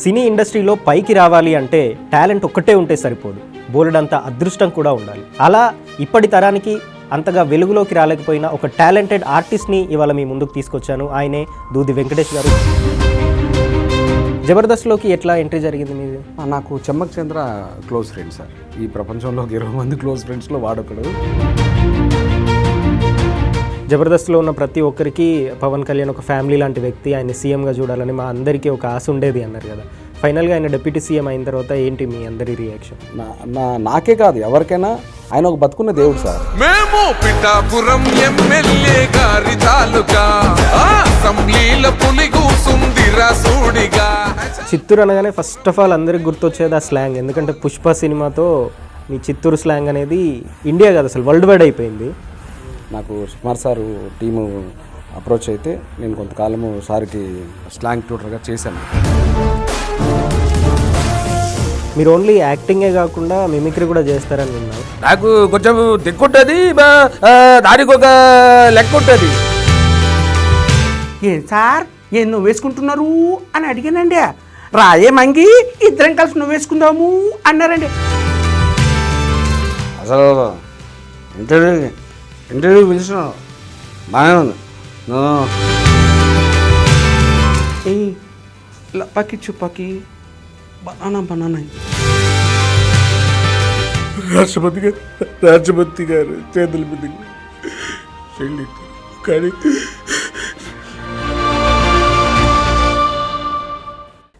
సినీ ఇండస్ట్రీలో పైకి రావాలి అంటే టాలెంట్ ఒక్కటే ఉంటే సరిపోదు, బోలెడంత అదృష్టం కూడా ఉండాలి. అలా ఇప్పటి తరానికి అంతగా వెలుగులోకి రాలేకపోయినా ఒక టాలెంటెడ్ ఆర్టిస్ట్ని ఇవాళ మీ ముందుకు తీసుకొచ్చాను. ఆయనే దూది వెంకటేష్ గారు. జబర్దస్త్లోకి ఎట్లా ఎంట్రీ జరిగింది మీది? నాకు చెమ్మక్ చంద్ర క్లోజ్ ఫ్రెండ్ సార్. ఈ ప్రపంచంలో 20 మంది క్లోజ్ ఫ్రెండ్స్లో వాడొకడు. జబర్దస్త్లో ఉన్న ప్రతి ఒక్కరికి పవన్ కళ్యాణ్ ఒక ఫ్యామిలీ లాంటి వ్యక్తి, ఆయన సీఎంగా చూడాలని మా అందరికీ ఒక ఆశ ఉండేది అన్నారు కదా. ఫైనల్గా ఆయన డిప్యూటీ సీఎం అయిన తర్వాత ఏంటి మీ అందరి రియాక్షన్? నాకే కాదు, ఎవరికైనా ఆయన ఒక బతుకున్న దేవుడు సార్. మేము పిఠాపురం ఎమ్మెల్యే గారి తాలూకా అసెంబ్లీల పులిగూసుందిరా సూడిగా. చిత్తూరు అనగానే ఫస్ట్ ఆఫ్ ఆల్ అందరికి గుర్తొచ్చేది ఆ స్లాంగ్. ఎందుకంటే పుష్ప సినిమాతో మీ చిత్తూరు స్లాంగ్ అనేది ఇండియా కాదు అసలు వరల్డ్ వైడ్ అయిపోయింది. నాకు సుమార్ సారు టీము అప్రోచ్ అయితే నేను కొంతకాలము సార్కి స్లాంగ్ ట్యూటర్గా చేశాను. మీరు ఓన్లీ యాక్టింగే కాకుండా మిమిక్రీ కూడా చేస్తారని విన్నాను. నాకు కొంచెం దిక్కుంటుంది, దానికి ఒక లెక్క ఉంటుంది. ఏం సార్ ఏం నువ్వు వేసుకుంటున్నారు అని అడిగానండి. రాయే మంగి ఇద్దరం కలిసి నువ్వు వేసుకుందాము అన్నారండి. అసలు ఇంటర్వ్యూ పిలిచినావు బాగానే ఉంది. పక్కి చుప్పకి బనానా రాష్ట్రపతి గారు చేతుల మీద కానీ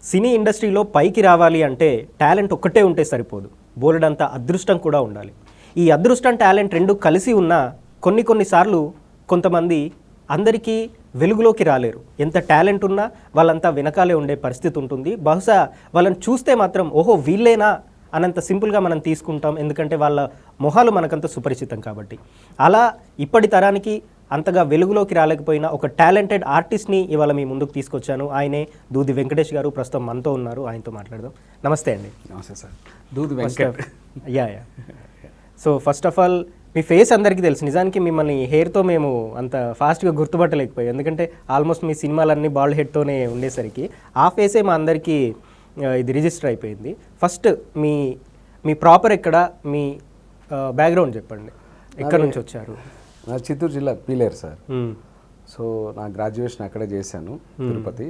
సినీ ఇండస్ట్రీలో పైకి రావాలి అంటే టాలెంట్ ఒక్కటే ఉంటే సరిపోదు, బోలెడంత అదృష్టం కూడా ఉండాలి. ఈ అదృష్టం టాలెంట్ రెండు కలిసి ఉన్నా కొన్నిసార్లు కొంతమంది అందరికీ వెలుగులోకి రాలేరు. ఎంత టాలెంట్ ఉన్నా వాళ్ళంతా వెనకాలే ఉండే పరిస్థితి ఉంటుంది. బహుశా వాళ్ళని చూస్తే మాత్రం ఓహో వీళ్ళేనా అనంత సింపుల్గా మనం తీసుకుంటాం, ఎందుకంటే వాళ్ళ మొహాలు మనకంత సుపరిచితం కాబట్టి. అలా ఇప్పటి తరానికి అంతగా వెలుగులోకి రాలేకపోయినా ఒక టాలెంటెడ్ ఆర్టిస్ట్ని ఇవాళ మీ ముందుకు తీసుకొచ్చాను. ఆయనే దూది వెంకటేష్ గారు. ప్రస్తుతం మనతో ఉన్నారు, ఆయనతో మాట్లాడదాం. నమస్తే అండి. నమస్తే sir. Dudi Venkat. Yeah. So first of all me face అందరికీ తెలుసు. నిజానికి మిమ్మల్ని హెయిర్తో మేము అంత ఫాస్ట్గా గుర్తుపట్టలేకపోయాం, ఎందుకంటే ఆల్మోస్ట్ మీ సినిమాలన్నీ బాల్డ్ హెడ్తోనే ఉండేసరికి ఆ ఫేసే మా అందరికీ ఇది రిజిస్టర్ అయిపోయింది. ఫస్ట్ మీ ప్రాపర్ ఎక్కడ, మీ బ్యాక్గ్రౌండ్ చెప్పండి, ఎక్కడి నుంచి వచ్చారు? నా చిత్తూరు జిల్లా పీలేరు సార్. సో నా గ్రాడ్యుయేషన్ అక్కడే చేశాను, తిరుపతి.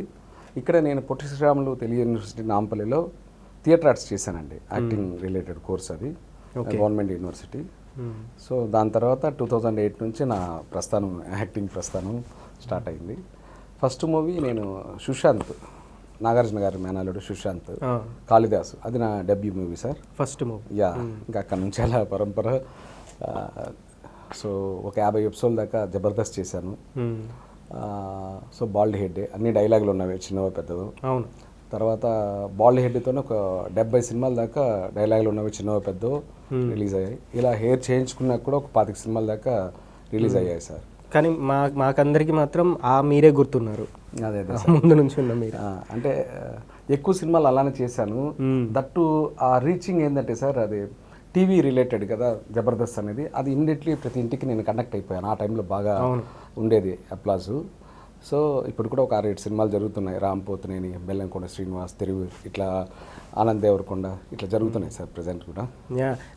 ఇక్కడ నేను పొట్టి శ్రీరాములు తెలుగు యూనివర్సిటీ నాంపల్లిలో థియేటర్ ఆర్ట్స్ చేశానండి. యాక్టింగ్ రిలేటెడ్ కోర్స్, అది గవర్నమెంట్ యూనివర్సిటీ. సో దాని తర్వాత 2008 నుంచి నా ప్రస్థానం, యాక్టింగ్ ప్రస్థానం స్టార్ట్ అయింది. ఫస్ట్ మూవీ నేను సుశాంత్, నాగార్జున గారి మేనల్లుడు సుశాంత్, కాళిదాసు, అది నా debut movie sir. First movie. Yeah, ఇంకా అక్కడ నుంచి అలా పరంపర. సో ఒక 50 ఎపిసోడ్ దాకా జబర్దస్త్ చేశాను. సో బాల్డ్ హెడ్, అన్ని డైలాగులు ఉన్నవి, చిన్నవో పెద్దవో. అవును. తర్వాత బాల్డ్ హెడ్తోనే ఒక 70 సినిమాల దాకా డైలాగులు ఉన్నవి, చిన్నవో పెద్దవో రిలీజ్ అయ్యాయి. ఇలా హెయిర్ చేయించుకున్నా కూడా ఒక 25 సినిమాల దాకా రిలీజ్ అయ్యాయి సార్. కానీ మాకందరికి మాత్రం మీరే గుర్తున్నారు. అదే ముందు నుంచి ఉన్న మీరు. అంటే ఎక్కువ సినిమాలు అలానే చేశాను. దట్టు ఆ రీచింగ్ ఏంటంటే సార్, అది టీవీ రిలేటెడ్ కదా జబర్దస్త్ అనేది. అది ఇమ్మీడియట్లీ ప్రతి ఇంటికి నేను కనెక్ట్ అయిపోయాను. ఆ టైంలో బాగా ఉండేది అప్లాజు. సో ఇప్పుడు కూడా ఒక 6-7 సినిమాలు జరుగుతున్నాయి. రామ్ పోతినేని, బెల్లంకొండ శ్రీనివాస్, తెలుగు, ఇట్లా ఆనంద్ దేవరకొండ, ఇట్లా జరుగుతున్నాయి సార్ ప్రజెంట్ కూడా.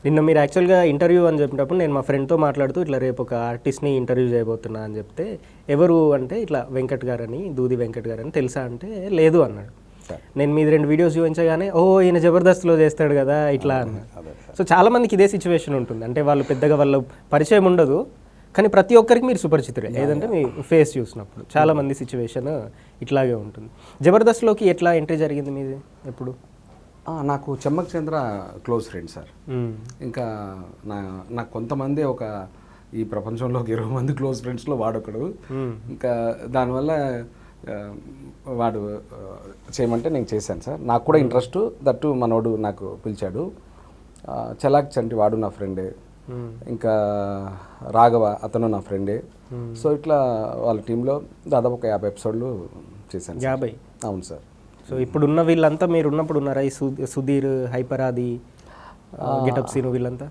నిన్న మీరు యాక్చువల్గా ఇంటర్వ్యూ అని చెప్పినప్పుడు నేను మా ఫ్రెండ్తో మాట్లాడుతూ ఇట్లా రేపు ఒక ఆర్టిస్ట్ని ఇంటర్వ్యూ చేయబోతున్నా అని చెప్తే, ఎవరు అంటే ఇట్లా వెంకట్ గారని, దూది వెంకట్ గారని తెలుసా అంటే లేదు అన్నాడు. నేను మీది 2 వీడియోస్ చూపించగానే ఓ ఈయన జబర్దస్త్లో చేస్తాడు కదా ఇట్లా అన్నాడు. సో చాలామందికి ఇదే సిచ్యువేషన్ ఉంటుంది. అంటే వాళ్ళు పెద్దగా వాళ్ళ పరిచయం ఉండదు, కానీ ప్రతి ఒక్కరికి మీరు సుపరిచితులే, ఏదంటే మీ ఫేస్ చూసినప్పుడు. చాలామంది సిచ్యువేషన్ ఇట్లాగే ఉంటుంది. జబర్దస్త్లోకి ఎట్లా ఎంట్రీ జరిగింది మీది ఎప్పుడు? నాకు చెమ్మక్ చంద్ర క్లోజ్ ఫ్రెండ్ సార్. ఇంకా నాకు కొంతమంది ఈ ప్రపంచంలో 20 మంది క్లోజ్ ఫ్రెండ్స్లో వాడొకడు. ఇంకా దానివల్ల వాడు చేయమంటే నేను చేశాను సార్. నాకు కూడా ఇంట్రెస్ట్, దట్టు మనోడు నాకు పిలిచాడు. చలాక్ చంటి వాడు నా ఫ్రెండే, ఇంకా రాఘవ అతను నా ఫ్రెండే. సో ఇట్లా వాళ్ళ టీంలో దాదాపు ఒక 50 ఎపిసోడ్లు చేశాను. 50? అవును సార్. సో ఇప్పుడున్న వీళ్ళంతా మీరు ఉన్నప్పుడు ఉన్నారా? ఈ సుధీర్, హైపరాది, గెటప్ సీను, వీళ్ళంతా?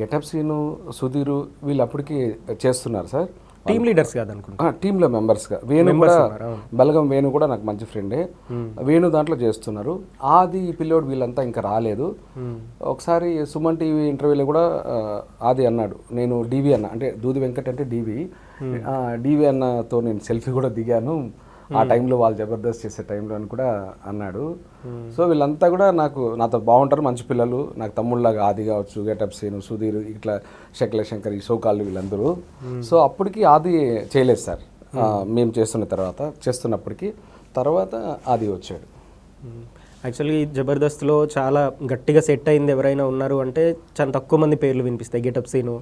గెటప్ సీను, సుధీరు వీళ్ళు అప్పటికి చేస్తున్నారు సార్. Team leaders కాదనుకుంటా. టీంలో మెంబర్స్గా వేణు కూడా, బలగం వేణు కూడా నాకు మంచి ఫ్రెండే. వేణు దాంట్లో చేస్తున్నారు. ఆది పిల్లోడు వీళ్ళంతా ఇంకా రాలేదు. ఒకసారి సుమన్ టీవీ ఇంటర్వ్యూలో కూడా ఆది అన్నాడు, నేను డీవీ అన్న, అంటే దూది వెంకట్ అంటే డీవీ అన్నతో నేను సెల్ఫీ కూడా దిగాను ఆ టైంలో, వాళ్ళు జబర్దస్త్ చేసే టైంలో అని కూడా అన్నాడు. సో వీళ్ళంతా కూడా నాతో బాగుంటారు, మంచి పిల్లలు. నాకు తమ్ముళ్ళలాగా ఆది కావచ్చు, గెటప్ సీను, సుధీర్, ఇట్లా శకల శంకర్, ఈ సోకాళ్ళు వీళ్ళందరూ. సో అప్పటికి ఆది చేయలేదు సార్, మేము చేస్తున్నప్పటికీ తర్వాత ఆది వచ్చాడు. యాక్చువల్గా ఈ జబర్దస్త్లో చాలా గట్టిగా సెట్ అయింది ఎవరైనా ఉన్నారు అంటే చాలా తక్కువ మంది పేర్లు వినిపిస్తాయి. గెటప్ సీను,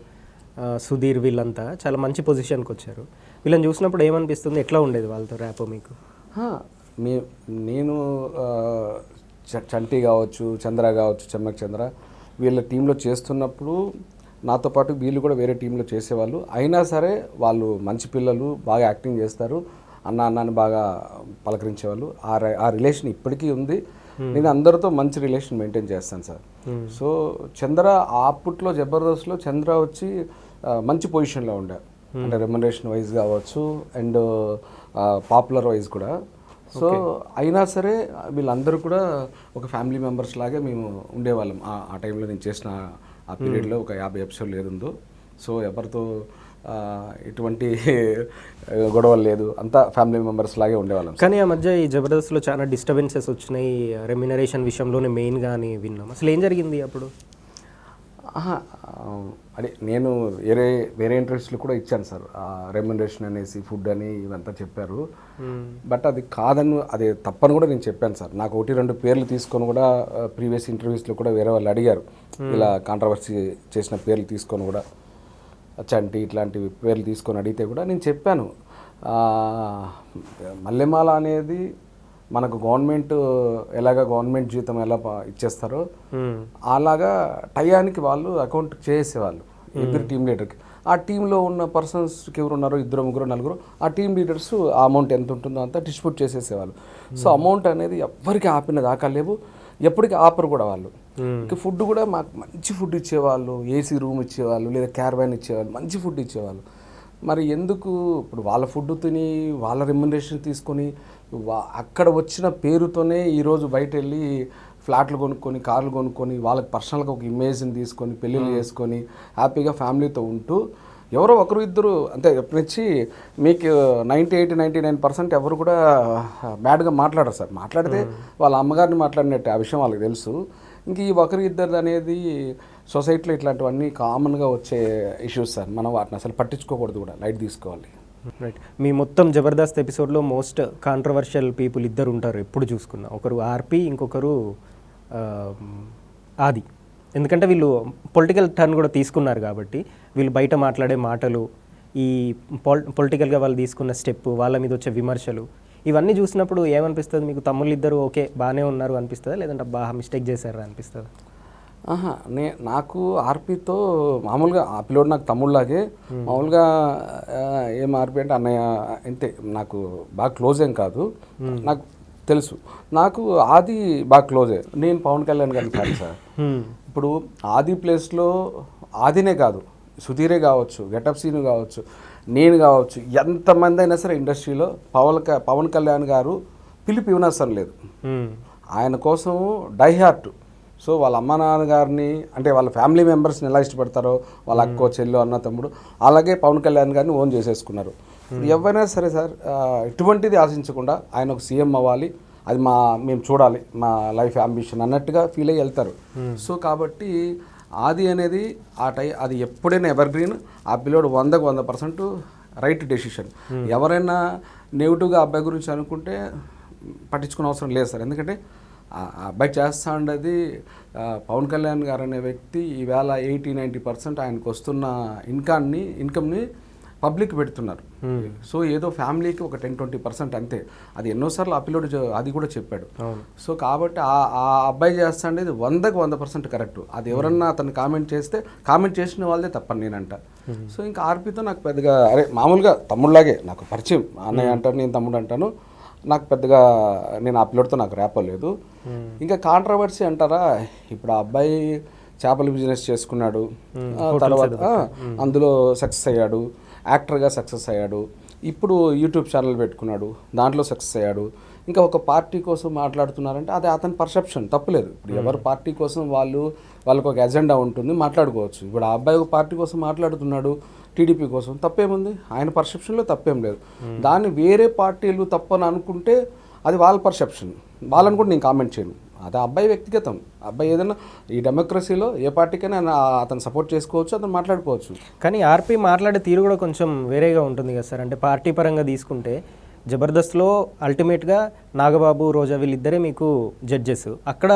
సుధీర్ వీళ్ళంతా చాలా మంచి పొజిషన్కి వచ్చారు. వీళ్ళని చూసినప్పుడు ఏమనిపిస్తుంది, ఎట్లా ఉండేది వాళ్ళతో ర్యాపో మీకు? నేను చంటి కావచ్చు, చంద్ర కావచ్చు, చెమ్మక్ చంద్ర వీళ్ళ టీంలో చేస్తున్నప్పుడు నాతో పాటు వీళ్ళు కూడా వేరే టీంలో చేసేవాళ్ళు. అయినా సరే వాళ్ళు మంచి పిల్లలు, బాగా యాక్టింగ్ చేస్తారు, అన్నాన్ని బాగా పలకరించేవాళ్ళు. ఆ రిలేషన్ ఇప్పటికీ ఉంది. నేను అందరితో మంచి రిలేషన్ మెయింటైన్ చేస్తాను సార్. సో చంద్ర అప్పట్లో జబర్దస్త్లో చంద్ర వచ్చి మంచి పొజిషన్లో ఉండే, అంటే రెమ్యునరేషన్ వైజ్ కావచ్చు అండ్ పాపులర్ వైజ్ కూడా. సో అయినా సరే వీళ్ళందరూ కూడా ఒక ఫ్యామిలీ మెంబర్స్ లాగే మేము ఉండేవాళ్ళం. ఆ టైంలో నేను చేసిన ఆ పీరియడ్లో ఒక 50 ఎపిసోడ్లు ఏదుందో. సో ఎవరితో ఎటువంటి గొడవలు లేదు, అంతా ఫ్యామిలీ మెంబర్స్ లాగే ఉండేవాళ్ళం. కానీ ఆ మధ్య ఈ జబర్దస్త్లో చాలా డిస్టర్బెన్సెస్ వచ్చినాయి, రెమ్యునరేషన్ విషయంలోనే మెయిన్గా అని విన్నాం. అసలు ఏం జరిగింది అప్పుడు? అదే నేను వేరే ఇంటర్వ్యూస్లో కూడా ఇచ్చాను సార్, రెమ్యునరేషన్ అనేసి ఫుడ్ అని ఇవంతా చెప్పారు. బట్ అది కాదని, అది తప్పని కూడా నేను చెప్పాను సార్. నాకు 1-2 పేర్లు తీసుకొని కూడా ప్రీవియస్ ఇంటర్వ్యూస్లో కూడా వేరే వాళ్ళు అడిగారు, ఇలా కాంట్రవర్సీ చేసిన పేర్లు తీసుకొని కూడా, చంటి ఇట్లాంటి పేర్లు తీసుకొని అడిగితే కూడా నేను చెప్పాను, మల్లెమాల అనేది మనకు గవర్నమెంట్ ఎలాగ గవర్నమెంట్ జీతం ఎలా ఇచ్చేస్తారో అలాగా టయానికి వాళ్ళు అకౌంట్ చేసేవాళ్ళు ఇద్దరు టీం లీడర్కి. ఆ టీంలో ఉన్న పర్సన్స్కి ఎవరు ఉన్నారో 2-3-4 ఆ టీం లీడర్స్ ఆ అమౌంట్ ఎంత ఉంటుందో అంతా డిస్ట్రిబ్యూట్ చేసేసేవాళ్ళు. సో అమౌంట్ అనేది ఎవరికి ఆపిన దాకా లేవు, ఎప్పటికీ ఆపరు కూడా వాళ్ళు. ఇంకా ఫుడ్ కూడా మాకు మంచి ఫుడ్ ఇచ్చేవాళ్ళు, ఏసీ రూమ్ ఇచ్చేవాళ్ళు, లేదా క్యారవాన్ ఇచ్చేవాళ్ళు, మంచి ఫుడ్ ఇచ్చేవాళ్ళు. మరి ఎందుకు ఇప్పుడు వాళ్ళ ఫుడ్ తిని వాళ్ళ రెమ్యునరేషన్ తీసుకొని అక్కడ వచ్చిన పేరుతోనే ఈరోజు బయట వెళ్ళి ఫ్లాట్లు కొనుక్కొని, కార్లు కొనుక్కొని, వాళ్ళకి పర్సనల్గా ఒక ఇమేజ్ని తీసుకొని పెళ్ళిళ్ళు చేసుకొని హ్యాపీగా ఫ్యామిలీతో ఉంటూ ఎవరో ఒకరు ఇద్దరు అంతే ఎప్పటినుంచి మీకు 98-99% ఎవరు కూడా బ్యాడ్గా మాట్లాడరు సార్. మాట్లాడితే వాళ్ళ అమ్మగారిని మాట్లాడినట్టు, ఆ విషయం వాళ్ళకి తెలుసు. ఇంక ఈ ఒకరి ఇద్దరు అనేది సొసైటీలో ఇట్లాంటివన్నీ కామన్గా వచ్చే ఇష్యూస్ సార్. మనం వాటిని అసలు పట్టించుకోకూడదు, కూడా లైట్ తీసుకోవాలి. రైట్. మీ మొత్తం జబర్దస్త్ ఎపిసోడ్లో మోస్ట్ కాంట్రవర్షియల్ పీపుల్ ఇద్దరు ఉంటారు ఎప్పుడు చూసుకున్నా, ఒకరు ఆర్పి, ఇంకొకరు ఆది. ఎందుకంటే వీళ్ళు పొలిటికల్ టర్న్ కూడా తీసుకున్నారు కాబట్టి వీళ్ళు బయట మాట్లాడే మాటలు, ఈ పొలిటికల్గా వాళ్ళు తీసుకున్న స్టెప్, వాళ్ళ మీద వచ్చే విమర్శలు, ఇవన్నీ చూసినప్పుడు ఏమనిపిస్తుంది మీకు? తమ్ముళ్ళు ఇద్దరు ఓకే బాగానే ఉన్నారు అనిపిస్తుందా, లేదంటే బాగా మిస్టేక్ చేశారా అనిపిస్తుందా? నాకు ఆర్పీతో మామూలుగా ఆ పిల్లోడు నాకు తమ్ముళ్ళలాగే, మామూలుగా ఏం ఆర్పీ అంటే అన్నయ్య అంతే, నాకు బాగా క్లోజ్ ఏం కాదు, నాకు తెలుసు. నాకు ఆది బాగా క్లోజే. నేను పవన్ కళ్యాణ్ గారిని కాదు సార్. ఇప్పుడు ఆది ప్లేస్లో ఆదినే కాదు, సుధీరే కావచ్చు, గెటప్ సీను కావచ్చు, నేను కావచ్చు, ఎంతమంది అయినా సరే ఇండస్ట్రీలో పవన్ కళ్యాణ్ గారు పిలిపి ఇవ్వనవసరం లేదు. ఆయన కోసం డై హార్ట్. సో వాళ్ళ అమ్మ నాన్నగారిని, అంటే వాళ్ళ ఫ్యామిలీ మెంబర్స్ని ఎలా ఇష్టపడతారో, వాళ్ళ అక్కో చెల్లో అన్న తమ్ముడు, అలాగే పవన్ కళ్యాణ్ గారిని ఓన్ చేసేసుకున్నారు. ఎవరైనా సరే సార్ ఎటువంటిది ఆశించకుండా ఆయన ఒక సీఎం అవ్వాలి, అది మేము చూడాలి, మా లైఫ్ అంబిషన్ అన్నట్టుగా ఫీల్ అయ్యి వెళ్తారు. సో కాబట్టి ఆది అనేది అది ఎప్పుడైనా ఎవర్ గ్రీన్. ఆ పిల్లోడు 100% రైట్ డెసిషన్. ఎవరైనా నెగిటివ్గా అబ్బాయి గురించి అనుకుంటే పట్టించుకునే అవసరం లేదు సార్. ఎందుకంటే ఆ అబ్బాయి చేస్తా ఉండేది, పవన్ కళ్యాణ్ గారు అనే వ్యక్తి ఈవేళ 80-90% ఆయనకు వస్తున్న ఇన్కమ్ని పబ్లిక్ పెడుతున్నారు. సో ఏదో ఫ్యామిలీకి ఒక 10-20% అంతే. అది ఎన్నోసార్లు ఆ పిల్లోడు అది కూడా చెప్పాడు. సో కాబట్టి ఆ అబ్బాయి చేస్తా ఉండేది 100% కరెక్ట్. అది ఎవరన్నా అతను కామెంట్ చేసిన వాళ్ళదే తప్పని నేనంట. సో ఇంకా ఆర్పీతో నాకు పెద్దగా మామూలుగా తమ్ముళ్ళలాగే నాకు పరిచయం. అన్నయ్య అంటాను, నేను తమ్ముడు అంటాను. నాకు పెద్దగా నేను ఆ పిల్లోడితో నాకు రేపలేదు. ఇంకా కాంట్రవర్సీ అంటారా, ఇప్పుడు ఆ అబ్బాయి చేపల బిజినెస్ చేసుకున్నాడు, తర్వాత అందులో సక్సెస్ అయ్యాడు. యాక్టర్గా సక్సెస్ అయ్యాడు, ఇప్పుడు యూట్యూబ్ ఛానల్ పెట్టుకున్నాడు, దాంట్లో సక్సెస్ అయ్యాడు. ఇంకా ఒక పార్టీ కోసం మాట్లాడుతున్నారంటే అది అతని పర్సెప్షన్, తప్పులేదు. ఇప్పుడు ఎవరు పార్టీ కోసం వాళ్ళకు ఒక ఎజెండా ఉంటుంది, మాట్లాడుకోవచ్చు. ఇప్పుడు ఆ అబ్బాయి ఒక పార్టీ కోసం మాట్లాడుతున్నాడు, టీడీపీ కోసం, తప్పేముంది? ఆయన పర్సెప్షన్లో తప్పేం లేదు. దాన్ని వేరే పార్టీలు తప్పని అనుకుంటే అది వాళ్ళ పర్సెప్షన్, వాళ్ళని కూడా నేను కామెంట్ చేయను. అది అబ్బాయి వ్యక్తిగతం. అబ్బాయి ఏదైనా ఈ డెమోక్రసీలో ఏ పార్టీకైనా అతను సపోర్ట్ చేసుకోవచ్చు, అతను మాట్లాడుకోవచ్చు. కానీ ఆర్పి మాట్లాడే తీరు కూడా కొంచెం వేరేగా ఉంటుంది కదా సార్. అంటే పార్టీ పరంగా తీసుకుంటే జబర్దస్త్లో అల్టిమేట్గా నాగబాబు, రోజా వీళ్ళిద్దరే మీకు జడ్జెస్. అక్కడ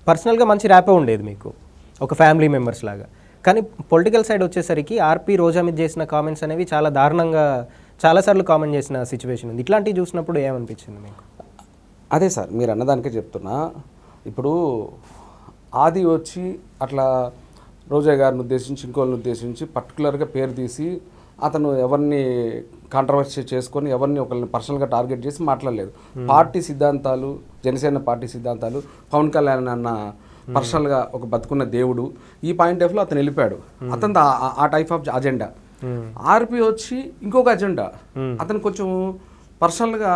పర్సనల్గా మంచి ర్యాపే ఉండేది మీకు, ఒక ఫ్యామిలీ మెంబర్స్ లాగా. కానీ పొలిటికల్ సైడ్ వచ్చేసరికి ఆర్పి, రోజా మీద చేసిన కామెంట్స్ అనేవి చాలా దారుణంగా చాలాసార్లు కామెంట్ చేసిన సిచ్యువేషన్ ఉంది. ఇట్లాంటివి చూసినప్పుడు ఏమనిపించింది మీకు? అదే సార్ మీరు అన్నదానికే చెప్తున్నా. ఇప్పుడు ఆది వచ్చి అట్లా రోజా గారిని ఉద్దేశించి, ఇంకోళ్ళని ఉద్దేశించి పర్టికులర్గా పేరు తీసి అతను ఎవరిని కాంట్రవర్సీ చేసుకొని ఎవరిని ఒకరిని పర్సనల్గా టార్గెట్ చేసి మాట్లాడలేదు. పార్టీ సిద్ధాంతాలు, జనసేన పార్టీ సిద్ధాంతాలు, పవన్ కళ్యాణ్ అన్న పర్సనల్గా ఒక బతుకున్న దేవుడు, ఈ పాయింట్ ఆఫ్లో అతను వెళ్ళిపోయాడు. అతను ఆ టైప్ ఆఫ్ అజెండా. ఆర్పి వచ్చి ఇంకొక అజెండా. అతను కొంచెం పర్సనల్గా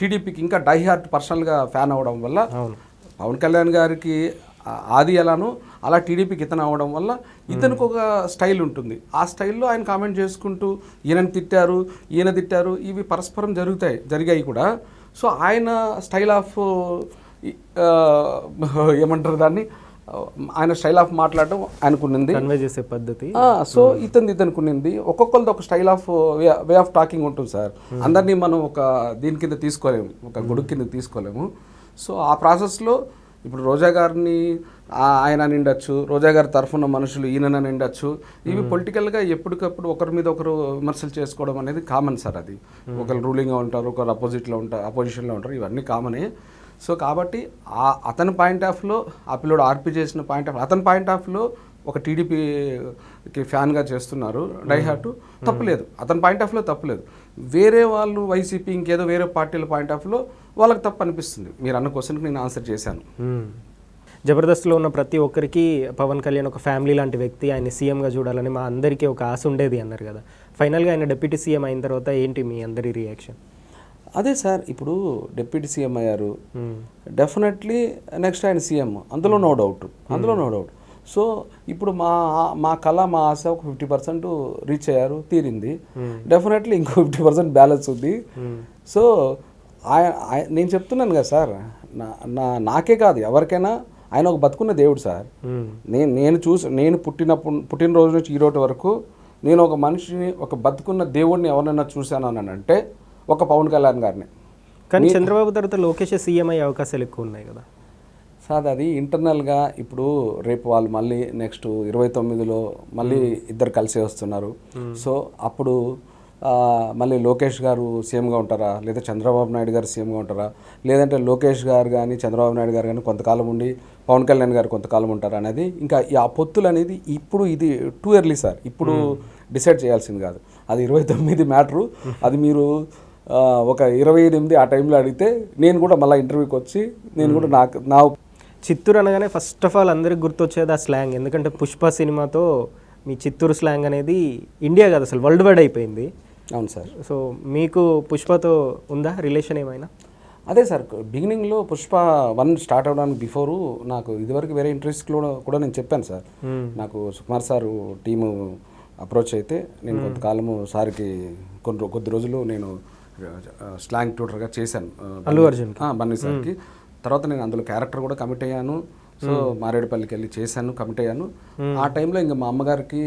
టీడీపీకి ఇంకా డై హార్ట్ పర్సనల్గా ఫ్యాన్ అవ్వడం వల్ల పవన్ కళ్యాణ్ గారికి ఆది ఎలానో అలా టీడీపీకి ఇతను అవ్వడం వల్ల ఇతనికి ఒక స్టైల్ ఉంటుంది. ఆ స్టైల్లో ఆయన కామెంట్ చేసుకుంటూ ఈయనని తిట్టారు, ఈయన తిట్టారు, ఇవి పరస్పరం జరిగాయి కూడా. సో ఆయన స్టైల్ ఆఫ్ ఏమంటారు దాన్ని, ఆయన స్టైల్ ఆఫ్ మాట్లాడడం ఆయనకున్నింది, కన్వే చేసే పద్ధతి. సో ఇతనుకున్నింది. ఒక్కొక్కరిది ఒక style of way of talking ఉంటుంది సార్. అందరినీ మనం ఒక దీని కింద తీసుకోలేము, ఒక గొడుగు కింద తీసుకోలేము. సో ఆ ప్రాసెస్లో ఇప్పుడు రోజా గారిని ఆయన నిండొచ్చు, రోజా గారి తరఫున మనుషులు ఈయన నిండొచ్చు. ఇవి పొలిటికల్గా ఎప్పటికప్పుడు ఒకరి మీద ఒకరు విమర్శలు చేసుకోవడం అనేది కామన్ సార్. అది ఒకరు రూలింగ్గా ఉంటారు, ఒకరు అపోజిషన్లో ఉంటారు, ఇవన్నీ కామనే. సో కాబట్టి అతని పాయింట్ ఆఫ్లో ఆ పిల్లోడు ఆర్పి చేసిన పాయింట్ ఆఫ్, అతని పాయింట్ ఆఫ్లో ఒక టీడీపీకి ఫ్యాన్గా చేస్తున్నారు, డై హార్ట్, తప్పులేదు. అతని పాయింట్ ఆఫ్లో తప్పులేదు. వేరే వాళ్ళు వైసీపీ ఇంకేదో వేరే పార్టీల పాయింట్ ఆఫ్లో వాళ్ళకి తప్పు అనిపిస్తుంది. మీరు అన్న క్వశ్చన్కి నేను ఆన్సర్ చేశాను. జబర్దస్త్లో ఉన్న ప్రతి ఒక్కరికి పవన్ కళ్యాణ్ ఒక ఫ్యామిలీ లాంటి వ్యక్తి, ఆయన సీఎంగా చూడాలని మా అందరికీ ఒక ఆశ ఉండేది అన్నారు కదా. ఫైనల్గా ఆయన డిప్యూటీ సీఎం అయిన తర్వాత ఏంటి మీ అందరి రియాక్షన్? అదే సార్, ఇప్పుడు డిప్యూటీ సీఎం అయ్యారు, డెఫినెట్లీ నెక్స్ట్ ఆయన సీఎం, అందులో నో డౌట్. సో ఇప్పుడు మా కళ, మా ఆశ ఒక 50% రీచ్ అయ్యారు, తీరింది. డెఫినెట్లీ ఇంకో 50% బ్యాలెన్స్ ఉంది. సో నేను చెప్తున్నాను కదా సార్, నాకే కాదు ఎవరికైనా ఆయన ఒక బతుకున్న దేవుడు సార్. నేను పుట్టినరోజు నుంచి ఈ రోజు వరకు నేను ఒక మనిషిని, ఒక బతుకున్న దేవుడిని ఎవరినైనా చూశాను అని అంటే ఒక పవన్ కళ్యాణ్ గారిని. కానీ చంద్రబాబు తర్వాత లోకేష్ సీఎం అయ్యే అవకాశాలు ఎక్కువ ఉన్నాయి కదా సార్. అది ఇంటర్నల్గా ఇప్పుడు రేపు వాళ్ళు మళ్ళీ నెక్స్ట్ 29లో మళ్ళీ ఇద్దరు కలిసి వస్తున్నారు. సో అప్పుడు మళ్ళీ లోకేష్ గారు సీఎంగా ఉంటారా, లేదా చంద్రబాబు నాయుడు గారు సీఎంగా ఉంటారా, లేదంటే లోకేష్ గారు కానీ చంద్రబాబు నాయుడు గారు కానీ కొంతకాలం ఉండి పవన్ కళ్యాణ్ గారు కొంతకాలం ఉంటారా అనేది ఇంకా ఆ పొత్తులు అనేది ఇప్పుడు ఇది టూ ఎర్లీ సార్. ఇప్పుడు డిసైడ్ చేయాల్సింది కాదు, అది 29 మ్యాటరు. అది మీరు ఒక 28 ఆ టైంలో అడిగితే నేను కూడా మళ్ళీ ఇంటర్వ్యూకి వచ్చి నేను కూడా నా చిత్తూరు అనగానే ఫస్ట్ ఆఫ్ ఆల్ అందరికి గుర్తొచ్చేది ఆ స్లాంగ్. ఎందుకంటే పుష్ప సినిమాతో మీ చిత్తూరు స్లాంగ్ అనేది ఇండియా కాదు అసలు వరల్డ్ వైడ్ అయిపోయింది. అవును సార్. సో మీకు పుష్పతో ఉందా రిలేషన్ ఏమైనా? అదే సార్, బిగినింగ్లో పుష్ప 1 స్టార్ట్ అవడానికి బిఫోరు నాకు ఇదివరకు వేరే ఇంట్రెస్ట్లో కూడా నేను చెప్పాను సార్. నాకు సుకుమార్ సారు టీము అప్రోచ్ అయితే నేను కొంతకాలము సార్కి కొద్ది రోజులు నేను స్లాంగ్ ట్యూటర్గా చేశాను అల్లు అర్జున్ బన్నీ సార్కి. తర్వాత నేను అందులో క్యారెక్టర్ కూడా కమిట్ అయ్యాను. సో మారేడుపల్లికి వెళ్ళి చేశాను, కమిట్ అయ్యాను. ఆ టైంలో ఇంకా మా అమ్మగారికి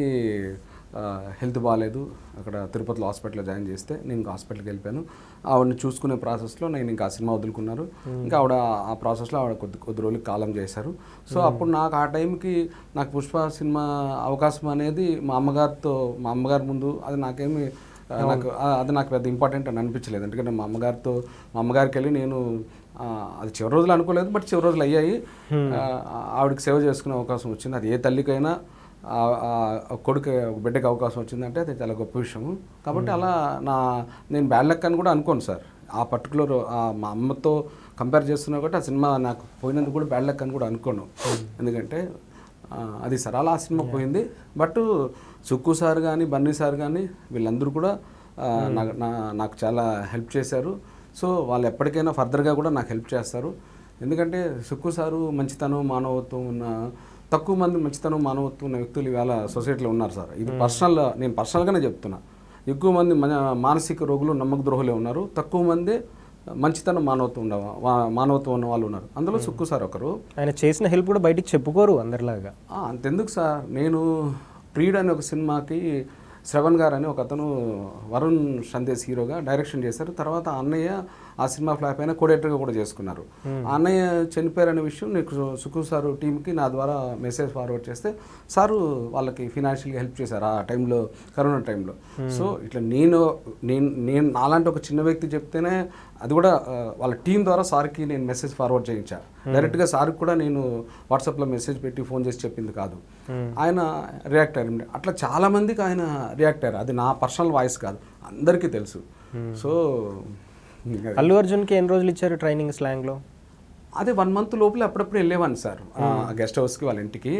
హెల్త్ బాగాలేదు, అక్కడ తిరుపతిలో హాస్పిటల్లో జాయిన్ చేస్తే నేను ఇంకా హాస్పిటల్కి వెళ్ళిపోయాను. ఆవిడని చూసుకునే ప్రాసెస్లో నేను ఇంకా ఆ సినిమా వదులుకున్నారు. ఇంకా ఆవిడ ఆ ప్రాసెస్లో ఆవిడ కొద్ది రోజులు కాలం చేశారు. సో అప్పుడు నాకు ఆ టైంకి నాకు పుష్ప సినిమా అవకాశం అనేది మా అమ్మగారి ముందు అది నాకేమి నాకు పెద్ద ఇంపార్టెంట్ అని అనిపించలేదు. ఎందుకంటే మా అమ్మగారికి వెళ్ళి నేను అది చివరి రోజులు అనుకోలేదు, బట్ చివరి రోజులు అయ్యాయి. ఆవిడకి సేవ చేసుకునే అవకాశం వచ్చింది. అది ఏ తల్లికైనా కొడుకు బిడ్డకి అవకాశం వచ్చిందంటే అది చాలా గొప్ప విషయం. కాబట్టి అలా నేను బ్యాడ్ లక్ అని కూడా అనుకోను సార్. ఆ పర్టికులర్ మా అమ్మతో కంపేర్ చేస్తున్నా కాబట్టి ఆ సినిమా నాకు పోయినందుకు కూడా బ్యాడ్ లక్ అని కూడా అనుకోను. ఎందుకంటే అది సార్ అలా ఆ సినిమా పోయింది. బట్ సుక్కు సార్ కానీ బన్నీ సార్ కానీ వీళ్ళందరూ కూడా నాకు చాలా హెల్ప్ చేశారు. సో వాళ్ళు ఎప్పటికైనా ఫర్దర్గా కూడా నాకు హెల్ప్ చేస్తారు. ఎందుకంటే సుక్కు సారు మంచితనం మానవత్వం ఉన్న తక్కువ మంది మంచితనం మానవత్వం ఉన్న వ్యక్తులు ఇవాళ సొసైటీలో ఉన్నారు సార్. ఇది నేను పర్సనల్గానే చెప్తున్నా. ఎక్కువ మంది మానసిక రోగులు నమ్మక ద్రోహులే ఉన్నారు, తక్కువ మంది మంచితనం మానవత్వం ఉన్న వాళ్ళు ఉన్నారు. అందులో సుక్కు సార్ ఒకరు. ఆయన చేసిన హెల్ప్ కూడా బయటికి చెప్పుకోరు అందరిలాగా. అంతెందుకు సార్, నేను ప్రీడ్ అనే ఒక సినిమాకి శ్రవణ్ గారు అని ఒక అతను వరుణ్ సందేశ్ హీరోగా డైరెక్షన్ చేశారు. తర్వాత అన్నయ్య ఆ సినిమా ఫ్లాప్ అయినా కోడేటర్గా కూడా చేసుకున్నారు. అన్నయ్య చనిపోయారనే విషయం నీకు సుకు సారు టీంకి నా ద్వారా మెసేజ్ ఫార్వర్డ్ చేస్తే సారు వాళ్ళకి ఫినాన్షియల్గా హెల్ప్ చేశారు ఆ టైంలో, కరోనా టైంలో. సో ఇట్లా నేను నాలాంటి ఒక చిన్న వ్యక్తి చెప్తేనే అది కూడా వాళ్ళ టీం ద్వారా సార్కి నేను మెసేజ్ ఫార్వర్డ్ చేయించాను. డైరెక్ట్గా సార్కి కూడా నేను వాట్సాప్లో మెసేజ్ పెట్టి ఫోన్ చేసి చెప్పింది కాదు. ఆయన రియాక్ట్ అయ్యారు. అట్లా చాలామందికి ఆయన రియాక్ట్ అయ్యారు. అది నా పర్సనల్ వాయిస్ కాదు, అందరికీ తెలుసు. సో అల్లు అర్జున్కి ఎన్ని రోజులు ఇచ్చారు ట్రైనింగ్ స్లాంగ్లో? అదే 1 month లోపల అప్పుడప్పుడు వెళ్ళేవాడిని సార్ గెస్ట్ హౌస్కి, వాళ్ళ ఇంటికి.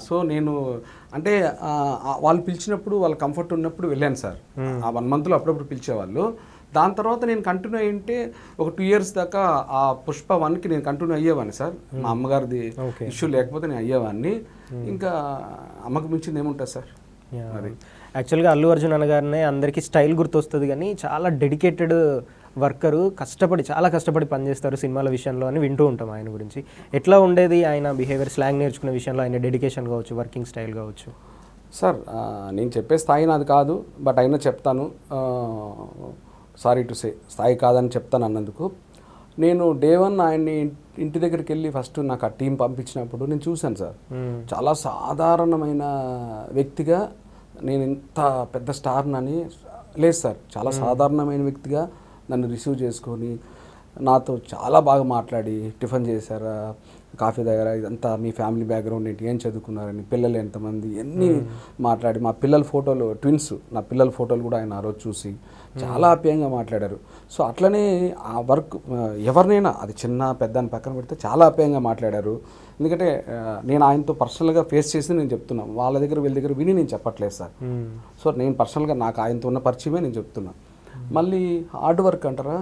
సో నేను అంటే వాళ్ళు పిలిచినప్పుడు వాళ్ళ కంఫర్ట్ ఉన్నప్పుడు వెళ్ళాను సార్. ఆ 1 monthలో అప్పుడప్పుడు పిలిచేవాళ్ళు. దాని తర్వాత నేను కంటిన్యూ అయ్యింటే ఒక 2 years దాకా ఆ పుష్ప 1కి నేను కంటిన్యూ అయ్యేవాడిని సార్. మా అమ్మగారిది ఇష్యూ లేకపోతే నేను అయ్యేవాడిని. ఇంకా అమ్మకు మించింది ఏముంటుంది సార్. అది యాక్చువల్గా అల్లు అర్జున్ అనగానే అందరికీ స్టైల్ గుర్తొస్తుంది, కానీ చాలా డెడికేటెడ్ వర్కరు, చాలా కష్టపడి పనిచేస్తారు సినిమాల విషయంలో అని వింటూ ఉంటాం ఆయన గురించి. ఎట్లా ఉండేది ఆయన బిహేవియర్, స్లాంగ్ నేర్చుకునే విషయంలో ఆయన డెడికేషన్ కావచ్చు, వర్కింగ్ స్టైల్ కావచ్చు? సార్ నేను చెప్పే స్థాయి నాది కాదు, బట్ అయినా చెప్తాను. సారీ టు సే, స్థాయి కాదని చెప్తాను అన్నందుకు. నేను Day 1 ఆయన్ని ఇంటి దగ్గరికి వెళ్ళి ఫస్ట్ నాకు ఆ టీం పంపించినప్పుడు నేను చూశాను సార్. చాలా సాధారణమైన వ్యక్తిగా, నేను ఇంత పెద్ద స్టార్నని లేదు సార్, చాలా సాధారణమైన వ్యక్తిగా నన్ను రిసీవ్ చేసుకొని నాతో చాలా బాగా మాట్లాడి టిఫిన్ చేశారా, కాఫీ దగ్గర, ఇదంతా మీ ఫ్యామిలీ బ్యాక్గ్రౌండ్ ఏంటి, ఏం చదువుకున్నారని, పిల్లలు ఎంతమంది, ఎన్ని మాట్లాడి మా పిల్లల ఫోటోలు, ట్విన్స్ నా పిల్లల ఫోటోలు కూడా ఆయన ఆ రోజు చూసి చాలా ఆప్యాయంగా మాట్లాడారు. సో అట్లనే ఆ వర్క్ ఎవరినైనా అది చిన్న పెద్ద అని పక్కన పెడితే చాలా ఆప్యాయంగా మాట్లాడారు. ఎందుకంటే నేను ఆయనతో పర్సనల్గా ఫేస్ చేసి నేను చెప్తున్నాను, వాళ్ళ దగ్గర వీళ్ళ దగ్గర విని నేను చెప్పట్లేదు సార్. సో నేను పర్సనల్గా నాకు ఆయనతో ఉన్న పరిచయమే నేను చెప్తున్నా. మళ్ళీ హార్డ్ వర్క్ అంటారా,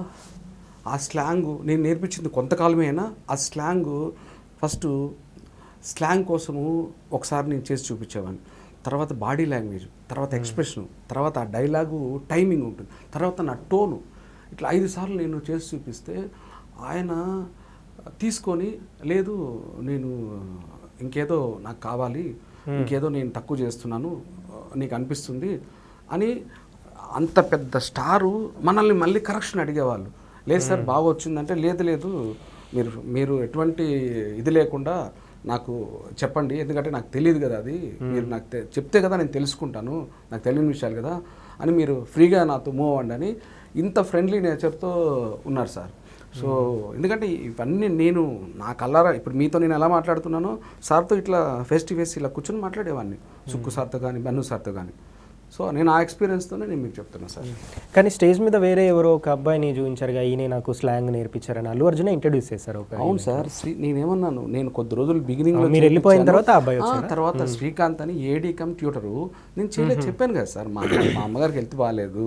ఆ స్లాంగు నేను నేర్పించింది కొంతకాలమే అయినా ఆ ఫస్ట్ స్లాంగ్ కోసము ఒకసారి నేను చేసి చూపించేవాడిని. తర్వాత బాడీ లాంగ్వేజ్, తర్వాత ఎక్స్ప్రెషను, తర్వాత ఆ డైలాగు టైమింగ్ ఉంటుంది, తర్వాత నా టోను, ఇట్లా 5 సార్లు నేను చేసి చూపిస్తే ఆయన తీసుకొని, లేదు నేను ఇంకేదో నాకు కావాలి, ఇంకేదో నేను తక్కువ చేస్తున్నాను నీకు అనిపిస్తుంది అని, అంత పెద్ద స్టారు మనల్ని మళ్ళీ కరెక్షన్ అడిగేవాళ్ళు. లేదు సార్ బాగా వచ్చిందంటే, లేదు మీరు ఎటువంటి ఇది లేకుండా నాకు చెప్పండి, ఎందుకంటే నాకు తెలియదు కదా, అది మీరు నాకు చెప్తే కదా నేను తెలుసుకుంటాను, నాకు తెలియని విషయాలు కదా అని, మీరు ఫ్రీగా నాతో మూవ్ అవ్వండి అని ఇంత ఫ్రెండ్లీ నేచర్తో ఉన్నారు సార్. సో ఎందుకంటే ఇవన్నీ నేను నా కల్లారా, ఇప్పుడు మీతో నేను ఎలా మాట్లాడుతున్నానో సార్తో ఇట్లా ఫేస్ టు ఫేస్ ఇలా కూర్చొని మాట్లాడేవాడిని, సుక్కు సార్తో కానీ బన్ను సార్తో కానీ. సో నేను ఆ ఎక్స్పీరియన్స్తోనే నేను మీకు చెప్తున్నాను సార్. కానీ స్టేజ్ మీద వేరే ఎవరో ఒక అబ్బాయిని చూపించారుగా, ఈయన నాకు స్లాంగ్ నేర్పించారని అల్లు అర్జునే ఇంట్రడ్యూస్ చేశారు. అవును సార్, నేనేమన్నాను, నేను కొద్ది రోజులు బిగినింగ్లో మీరు వెళ్ళిపోయిన తర్వాత అబ్బాయి తర్వాత శ్రీకాంత్ అని ఏడీ కమ్ ట్యూటరు నేను చేయలేదు చెప్పాను కదా సార్. మా అమ్మగారికి హెల్త్ బాగాలేదు,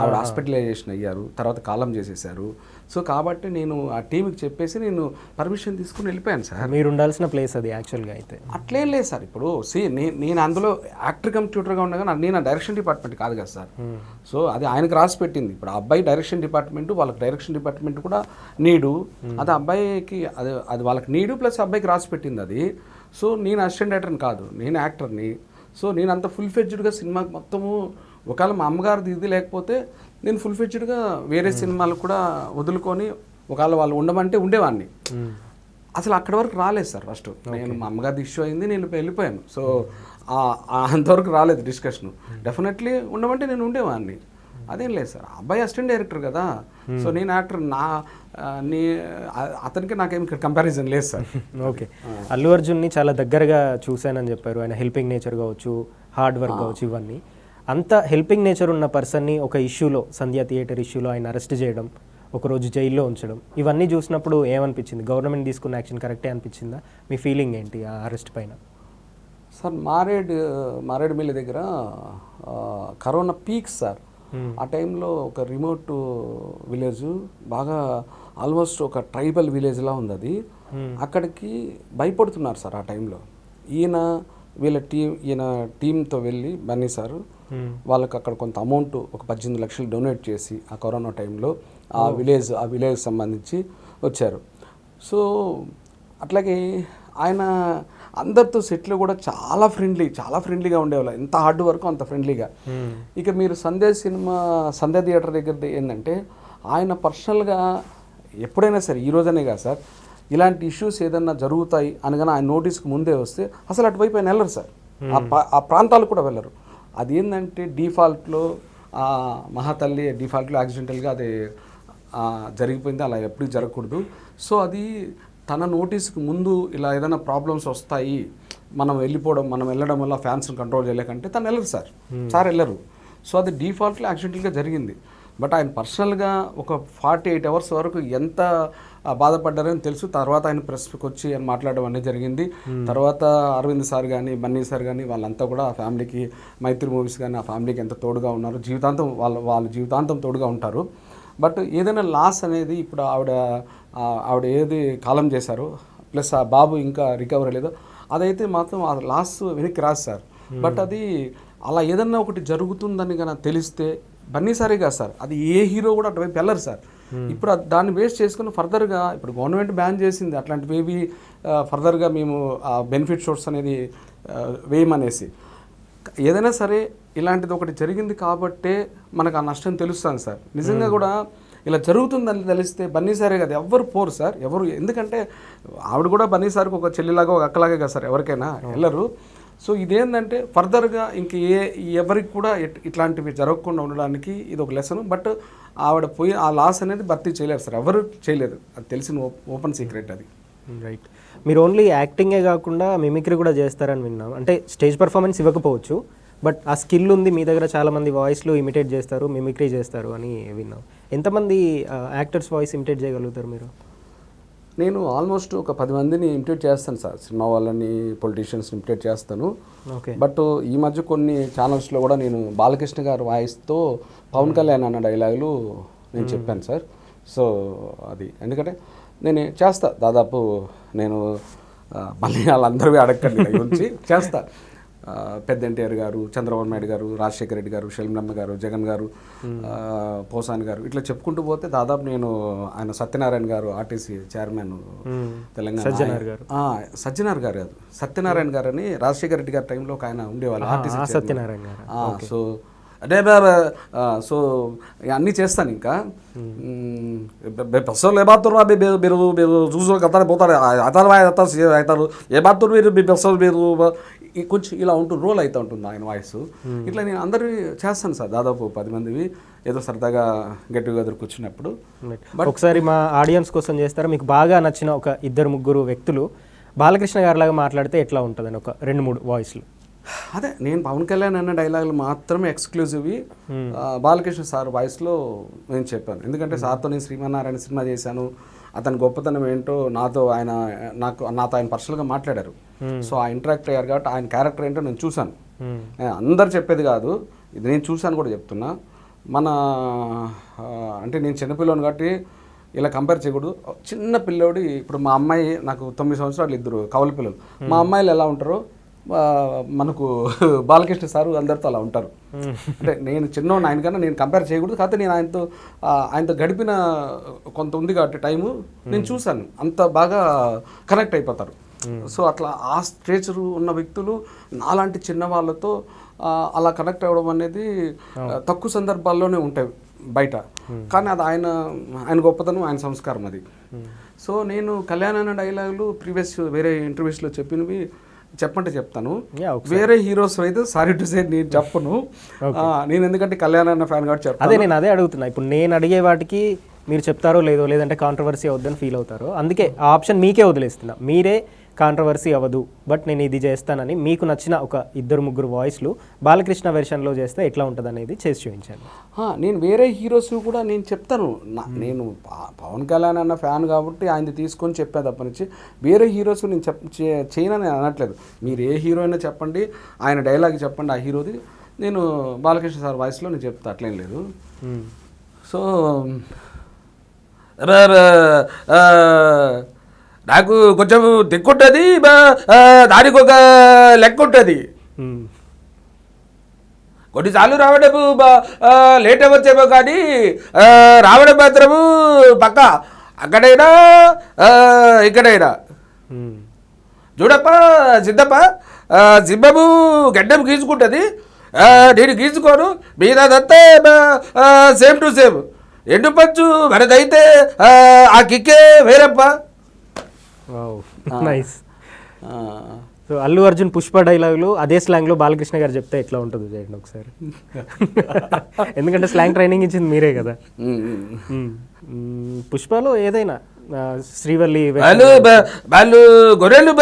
ఆవిడ హాస్పిటలైజేషన్ అయ్యారు, తర్వాత కాలం చేసేసారు. సో కాబట్టి నేను ఆ టీంకి చెప్పేసి నేను పర్మిషన్ తీసుకుని వెళ్ళిపోయాను సార్. మీరు ఉండాల్సిన ప్లేస్ అది యాక్చువల్గా. అయితే అట్లేం లేదు సార్. ఇప్పుడు నేను అందులో యాక్టర్ కంప్యూటర్గా ఉండగా నేను ఆ డైరెక్షన్ డిపార్ట్మెంట్ కాదు కదా సార్. సో అది ఆయనకు రాసి పెట్టింది. ఇప్పుడు ఆ అబ్బాయి డైరెక్షన్ డిపార్ట్మెంట్, వాళ్ళకి డైరెక్షన్ డిపార్ట్మెంట్ కూడా నీడు, అది అబ్బాయికి అది వాళ్ళకి నీడు ప్లస్ అబ్బాయికి రాసి పెట్టింది అది. సో నేను అసిస్టెంట్ డైరెక్టర్ని కాదు, నేను యాక్టర్ని. సో నేను అంత ఫుల్ ఫ్లెడ్జ్డ్గా సినిమాకి మొత్తము, ఒకవేళ మా అమ్మగారిది ఇది లేకపోతే నేను ఫుల్ ఫ్లెడ్జ్డ్గా వేరే సినిమాలు కూడా వదులుకొని ఒకవేళ వాళ్ళు ఉండమంటే ఉండేవాడిని. అసలు అక్కడి వరకు రాలేదు సార్. ఫస్ట్ నేను మా అమ్మగారిది ఇష్యూ అయింది, నేను వెళ్ళిపోయాను. సో అంతవరకు రాలేదు డిస్కషన్. డెఫినెట్లీ ఉండమంటే నేను ఉండేవాడిని, అదేం లేదు సార్. అబ్బాయి అసిస్టెంట్ డైరెక్టర్ కదా, సో నేను యాక్టర్, అతనికి నాకేం కంపారిజన్ లేదు సార్. ఓకే, అల్లు అర్జున్ని చాలా దగ్గరగా చూశానని చెప్పారు. ఆయన హెల్పింగ్ నేచర్ కావచ్చు, హార్డ్ వర్క్ కావచ్చు, ఇవన్నీ. అంత హెల్పింగ్ నేచర్ ఉన్న పర్సన్ని ఒక ఇష్యూలో, సంధ్యా థియేటర్ ఇష్యూలో ఆయన అరెస్ట్ చేయడం, ఒకరోజు జైల్లో ఉంచడం, ఇవన్నీ చూసినప్పుడు ఏమనిపించింది? గవర్నమెంట్ తీసుకున్న యాక్షన్ కరెక్టే అనిపించిందా? మీ ఫీలింగ్ ఏంటి ఆ అరెస్ట్ పైన? సార్ మారేడుమిల్లి దగ్గర కరోనా పీక్స్ సార్. ఆ టైంలో ఒక రిమోట్ విలేజ్, బాగా ఆల్మోస్ట్ ఒక ట్రైబల్ విలేజ్లా ఉంది అది. అక్కడికి భయపడుతున్నారు సార్ ఆ టైంలో. ఈయన టీంతో వెళ్ళి బన్నీ సారు వాళ్ళకి అక్కడ కొంత అమౌంట్, ఒక 18 లక్షలు డొనేట్ చేసి ఆ కరోనా టైంలో ఆ విలేజ్ సంబంధించి వచ్చారు. సో అట్లాగే ఆయన అందరితో సెట్లు కూడా చాలా ఫ్రెండ్లీగా ఉండేవాళ్ళు. ఎంత హార్డ్ వర్క్ అంత ఫ్రెండ్లీగా. ఇక మీరు సంధ్య థియేటర్ దగ్గర ఏంటంటే ఆయన పర్సనల్గా ఎప్పుడైనా సరే, ఈ రోజనే కాదు సార్, ఇలాంటి ఇష్యూస్ ఏదన్నా జరుగుతాయి అనగానే ఆయన నోటీస్కి ముందే వస్తే అసలు అటువైపు ఆయన వెళ్ళరు సార్. ఆ ప్రాంతాలు కూడా వెళ్ళరు. అది ఏంటంటే డిఫాల్ట్లో మహాతల్లి డిఫాల్ట్లో యాక్సిడెంటల్గా అది జరిగిపోయింది. అలా ఎప్పుడు జరగకూడదు. సో అది తన నోటీస్కి ముందు ఇలా ఏదైనా ప్రాబ్లమ్స్ వస్తాయి, మనం వెళ్ళడం వల్ల ఫ్యాన్స్ని కంట్రోల్ చేయలేకంటే తను వెళ్ళరు సార్ వెళ్ళరు. సో అది డిఫాల్ట్లో యాక్సిడెంటల్గా జరిగింది. బట్ ఆయన పర్సనల్గా ఒక 48 అవర్స్ వరకు ఎంత బాధపడ్డారని తెలుసు. తర్వాత ఆయన ప్రెస్కి వచ్చి ఆయన మాట్లాడడం అనేది జరిగింది. తర్వాత అరవింద్ సార్ కానీ, బన్నీ సార్ కానీ వాళ్ళంతా కూడా ఆ ఫ్యామిలీకి, మైత్రి మూవీస్ కానీ ఆ ఫ్యామిలీకి ఎంత తోడుగా ఉన్నారు, జీవితాంతం వాళ్ళ జీవితాంతం తోడుగా ఉంటారు. బట్ ఏదైనా లాస్ అనేది ఇప్పుడు ఆవిడ ఏది కాలం చేశారో, ప్లస్ ఆ బాబు ఇంకా రికవరీ లేదో, అదైతే మాత్రం ఆ లాస్ వెనక్కి రాదు సార్. బట్ అది అలా ఏదన్నా ఒకటి జరుగుతుందని కనుక తెలిస్తే బన్నీ సారే కాదు సార్, అది ఏ హీరో కూడా అటువైపు వెళ్ళరు సార్. ఇప్పుడు దాన్ని బేస్ చేసుకుని ఫర్దర్గా ఇప్పుడు గవర్నమెంట్ బ్యాన్ చేసింది అట్లాంటివి ఫర్దర్గా మేము ఆ బెనిఫిట్ షోర్స్ అనేది వేయమనేసి. ఏదైనా సరే ఇలాంటిది ఒకటి జరిగింది కాబట్టే మనకు ఆ నష్టం తెలుస్తుంది సార్. నిజంగా కూడా ఇలా జరుగుతుందని తెలిస్తే బన్నీ సారే కదా, ఎవరు పోరు సార్, ఎవరు. ఎందుకంటే ఆవిడ కూడా బన్నీ సార్కి ఒక చెల్లిలాగా ఒక అక్కలాగే కదా సార్, ఎవరికైనా వెళ్ళరు. సో ఇదేంటంటే ఫర్దర్గా ఇంక ఎవరికి కూడా ఇట్లాంటివి జరగకుండా ఉండడానికి ఇది ఒక లెసన్. బట్ ఆవిడ పోయి ఆ లాస్ అనేది భర్తీ చేయలేరు సార్, ఎవరు చేయలేరు. అది తెలిసిన ఓపెన్ సీక్రెట్ అది. రైట్. మీరు ఓన్లీ యాక్టింగే కాకుండా మిమిక్రీ కూడా చేస్తారని విన్నాం. అంటే స్టేజ్ పర్ఫార్మెన్స్ ఇవ్వకపోవచ్చు, బట్ ఆ స్కిల్ ఉంది మీ దగ్గర. చాలామంది వాయిస్లు ఇమిటేట్ చేస్తారు, మిమిక్రీ చేస్తారు అని విన్నాం. ఎంతమంది యాక్టర్స్ వాయిస్ ఇమిటేట్ చేయగలుగుతారు మీరు? నేను ఆల్మోస్ట్ ఒక 10 మందిని ఇమిటేట్ చేస్తాను సార్. సినిమా వాళ్ళని, పొలిటీషియన్స్ని ఇమిటేట్ చేస్తాను. ఓకే. బట్ ఈ మధ్య కొన్ని ఛానల్స్లో కూడా నేను బాలకృష్ణ గారి వాయిస్తో పవన్ కళ్యాణ్ అన్న డైలాగులు నేను చెప్పాను సార్. సో అది ఎందుకంటే నేను చేస్తా, దాదాపు నేను మళ్ళీ వాళ్ళందరూ అడగండి గురించి చేస్తా. పెద్ద ఎన్టీఆర్ గారు, చంద్రబాబు నాయుడు గారు, రాజశేఖర రెడ్డి గారు, షర్మిలమ్మ గారు, జగన్ గారు, పోసాని గారు, ఇట్లా చెప్పుకుంటూ పోతే దాదాపు నేను ఆయన సత్యనారాయణ గారు ఆర్టీసీ చైర్మన్ తెలంగాణ, సజ్జనార్ గారు కాదు, సత్యనారాయణ గారు అని రాజశేఖర రెడ్డి గారి టైంలో ఒక ఆయన ఉండేవాళ్ళు ఆర్టీసీ సత్యనారాయణ గారు. సో అదే సో అన్నీ చేస్తాను. ఇంకా బస్సులో ఏ బాత్రూమ్ మీరు చూసు అతను పోతారు, అతను అవుతారు, ఏ బాత్రూమ్ మీరు మీ బస్సులు మీరు కొంచెం ఇలా ఉంటుంది, రోల్ అవుతూ ఉంటుంది ఆయన వాయిస్. ఇట్లా నేను అందరివి చేస్తాను సార్, దాదాపు 10 మందివి ఏదో సరదాగా గెట్ టుగెదర్ కూర్చున్నప్పుడు. ఒకసారి మా ఆడియన్స్ కోసం చేస్తారా? మీకు బాగా నచ్చిన ఒక 2-3 వ్యక్తులు బాలకృష్ణ గారిలాగా మాట్లాడితే ఎట్లా ఉంటుందని ఒక 2-3 వాయిస్లు. అదే నేను పవన్ కళ్యాణ్ అన్న డైలాగులు మాత్రమే ఎక్స్క్లూజివ్ బాలకృష్ణ సార్ వాయిస్లో నేను చెప్పాను. ఎందుకంటే సార్తో నేను శ్రీమన్నారాయణ సినిమా చేశాను, అతని గొప్పతనం ఏంటో నాతో ఆయన పర్సనల్గా మాట్లాడారు. సో ఆ ఇంటరాక్ట్ అయ్యారు కాబట్టి ఆయన క్యారెక్టర్ ఏంటో నేను చూశాను. అందరు చెప్పేది కాదు, ఇది నేను చూశాను కూడా చెప్తున్నా. అంటే నేను చిన్నపిల్లని కాబట్టి ఇలా కంపేర్ చేయకూడదు. చిన్న పిల్లోడి, ఇప్పుడు మా అమ్మాయి, నాకు 9 సంవత్సరాలు, 2 కవల పిల్లలు. మా అమ్మాయిలు ఎలా ఉంటారో మనకు బాలకృష్ణ సారు అందరితో అలా ఉంటారు. అంటే నేను చిన్నోడు ఆయనకన్నా నేను కంపేర్ చేయకూడదు, కాకపోతే నేను ఆయనతో గడిపిన కొంత ఉంది కాబట్టి టైము నేను చూశాను, అంత బాగా కనెక్ట్ అయిపోతారు. సో అట్లా ఆ స్టేచర్ ఉన్న వ్యక్తులు నాలాంటి చిన్న వాళ్ళతో అలా కనెక్ట్ అవ్వడం అనేది తక్కువ సందర్భాల్లోనే ఉంటాయి బయట. కానీ అది ఆయన గొప్పతనం, ఆయన సంస్కారం అది. సో నేను కళ్యాణ్ అన్న డైలాగులు వేరే ఇంటర్వ్యూస్లో చెప్పినవి చెప్పంటే చెప్తాను. వేరే హీరోస్ అయితే సారీ టు సే నేను చెప్పను. నేను ఎందుకంటే కళ్యాణ్ అన్న ఫ్యాన్ కాబట్టి చెప్తాను. నేను అదే అడుగుతున్నా. ఇప్పుడు నేను అడిగే వాటికి మీరు చెప్తారో లేదో, లేదంటే కాంట్రవర్సీ అవుద్దని ఫీల్ అవుతారో, అందుకే ఆ ఆప్షన్ మీకే వదిలేస్తున్నా. మీరే కాంట్రవర్సీ అవ్వదు, బట్ నేను ఇది చేస్తానని మీకు నచ్చిన ఒక 2-3 వాయిస్లు బాలకృష్ణ వెర్షన్లో చేస్తే ఎట్లా ఉంటుంది అనేది చేసి చూపించాను. నేను వేరే హీరోస్ కూడా నేను చెప్తాను. నేను పవన్ కళ్యాణ్ అన్న ఫ్యాన్ కాబట్టి ఆయన తీసుకొని చెప్పేది తప్ప నుంచి వేరే హీరోస్ నేను చేయనని అనట్లేదు. మీరు ఏ హీరో అయినా చెప్పండి, ఆయన డైలాగ్ చెప్పండి, ఆ హీరోది నేను బాలకృష్ణ సార్ వాయిస్లో నేను చెప్తా, అట్లేం లేదు. సో నాకు కొంచెం దిక్కుంటుంది, దానికి ఒక లెక్క ఉంటుంది. కొన్నిసార్లు రావడము లేట్ అవ్వచ్చేమో కానీ రావడం మాత్రము పక్క, అక్కడైనా ఇక్కడైనా. చూడప్ప సిద్ధప్ప, సింహము గడ్డం గీసుకుంటుంది, నేను గీసుకోను, మీదంతా సేమ్ టు సేమ్. ఎండు పంచు మనదైతే ఆ కిక్కే వేరప్ప. నైస్. సో అల్లు అర్జున్ పుష్ప డైలాగులు అదే స్లాంగ్లో బాలకృష్ణ గారు చెప్తే ఎట్లా ఉంటుంది చేయండి ఒకసారి. ఎందుకంటే స్లాంగ్ ట్రైనింగ్ ఇచ్చింది మీరే కదా. పుష్పలో ఏదైనా శ్రీవల్లి వాళ్ళు గొర్రెలు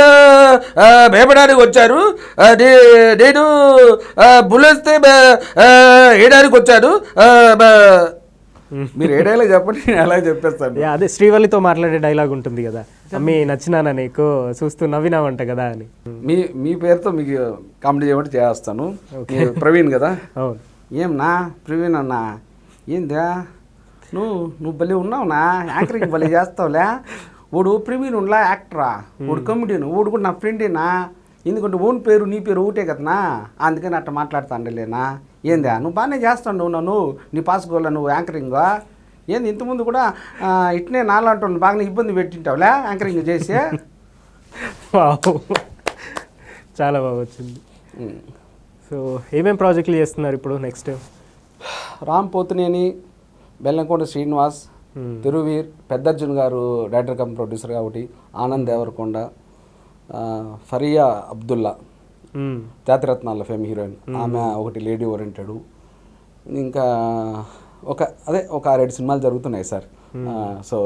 మేపడానికి వచ్చారు, నేను బుల్లెస్తే వేయడానికి వచ్చాను. మీరు ఏ డైలాగ్ చెప్పండి, నేను అలాగే చెప్పేస్తాను. అదే శ్రీవల్లితో మాట్లాడే డైలాగ్ ఉంటుంది కదా, అమ్మి నచ్చినానా నీకు చూస్తూ నవ్వినావంట కదా అని. మీ పేరుతో మీకు కామెడీ చేయమంటే చేస్తాను. ప్రవీణ్ కదా. అవును. ఏమన్నా ప్రవీణ్ అన్నా, ఏందా నువ్వు భలే ఉన్నావునా, యాంకరింగ్ భలే చేస్తావులే. వాడు ప్రవీణ్ ఉండలా యాక్టరా, వాడు కమెడియన్, వాడు కూడా నా ఫ్రెండేనా. ఎందుకంటే ఓన్ పేరు నీ పేరు ఒకటే కదనా, అందుకని అట్లా మాట్లాడుతాండలేనా. ఏందా నువ్వు బాగానే చేస్తాను నన్ను, నీ పాసుకోవాలా నువ్వు యాంకరింగ్. ఏంది ఇంతకుముందు కూడా ఇట్నే నాలాంటి వాళ్ళు బాగానే ఇబ్బంది పెట్టింటావులే యాంకరింగ్ చేసి. చాలా బాగా వచ్చింది. సో ఏమేం ప్రాజెక్టులు చేస్తున్నారు ఇప్పుడు నెక్స్ట్? రామ్ పోతినేని, బెల్లంకొండ శ్రీనివాస్, తిరువీర్, పెద్దర్జున్ గారు డైరెక్టర్ కమ్ ప్రొడ్యూసర్గా ఒకటి, ఆనంద్ దేవరకొండ, ఫరియా అబ్దుల్లా జాతిరత్నాల ఫేమ్ హీరోయిన్, ఆమె ఒకటి లేడీ ఓరియంటెడ్. ఇంకా ఒక 6-7 సినిమాలు జరుగుతున్నాయి సార్. సో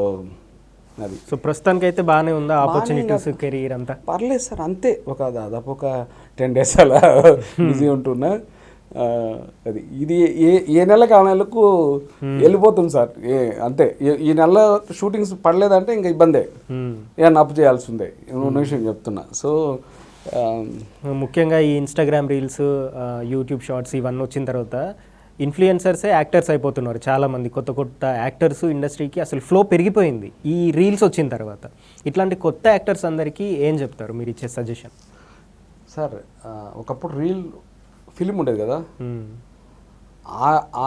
అది. సో ప్రస్తుతానికి అయితే బాగానే ఉందా ఆపర్చునిటీస్, కెరీర్ అంతా? పర్లేదు సార్, అంతే. దాదాపు ఒక 10 days అలా బిజీ ఉంటున్నా. అది ఇది ఏ నెలకు ఆ నెలకు వెళ్ళిపోతుంది సార్. అంతే. ఈ నెల షూటింగ్స్ పడలేదంటే ఇంకా ఇబ్బందే, ఏమన్నా అప్ చేయాల్సిందే. విషయం చెప్తున్నా. సో ముఖ్యంగా ఈ ఇన్స్టాగ్రామ్ రీల్స్, యూట్యూబ్ షార్ట్స్ ఇవన్నీ వచ్చిన తర్వాత ఇన్ఫ్లుయెన్సర్సే యాక్టర్స్ అయిపోతున్నారు చాలామంది. కొత్త యాక్టర్స్ ఇండస్ట్రీకి అసలు ఫ్లో పెరిగిపోయింది ఈ రీల్స్ వచ్చిన తర్వాత. ఇట్లాంటి కొత్త యాక్టర్స్ అందరికీ ఏం చెప్తారు మీరు ఇచ్చే సజెషన్? సార్ ఒకప్పుడు ఫిలిం ఉండేది కదా,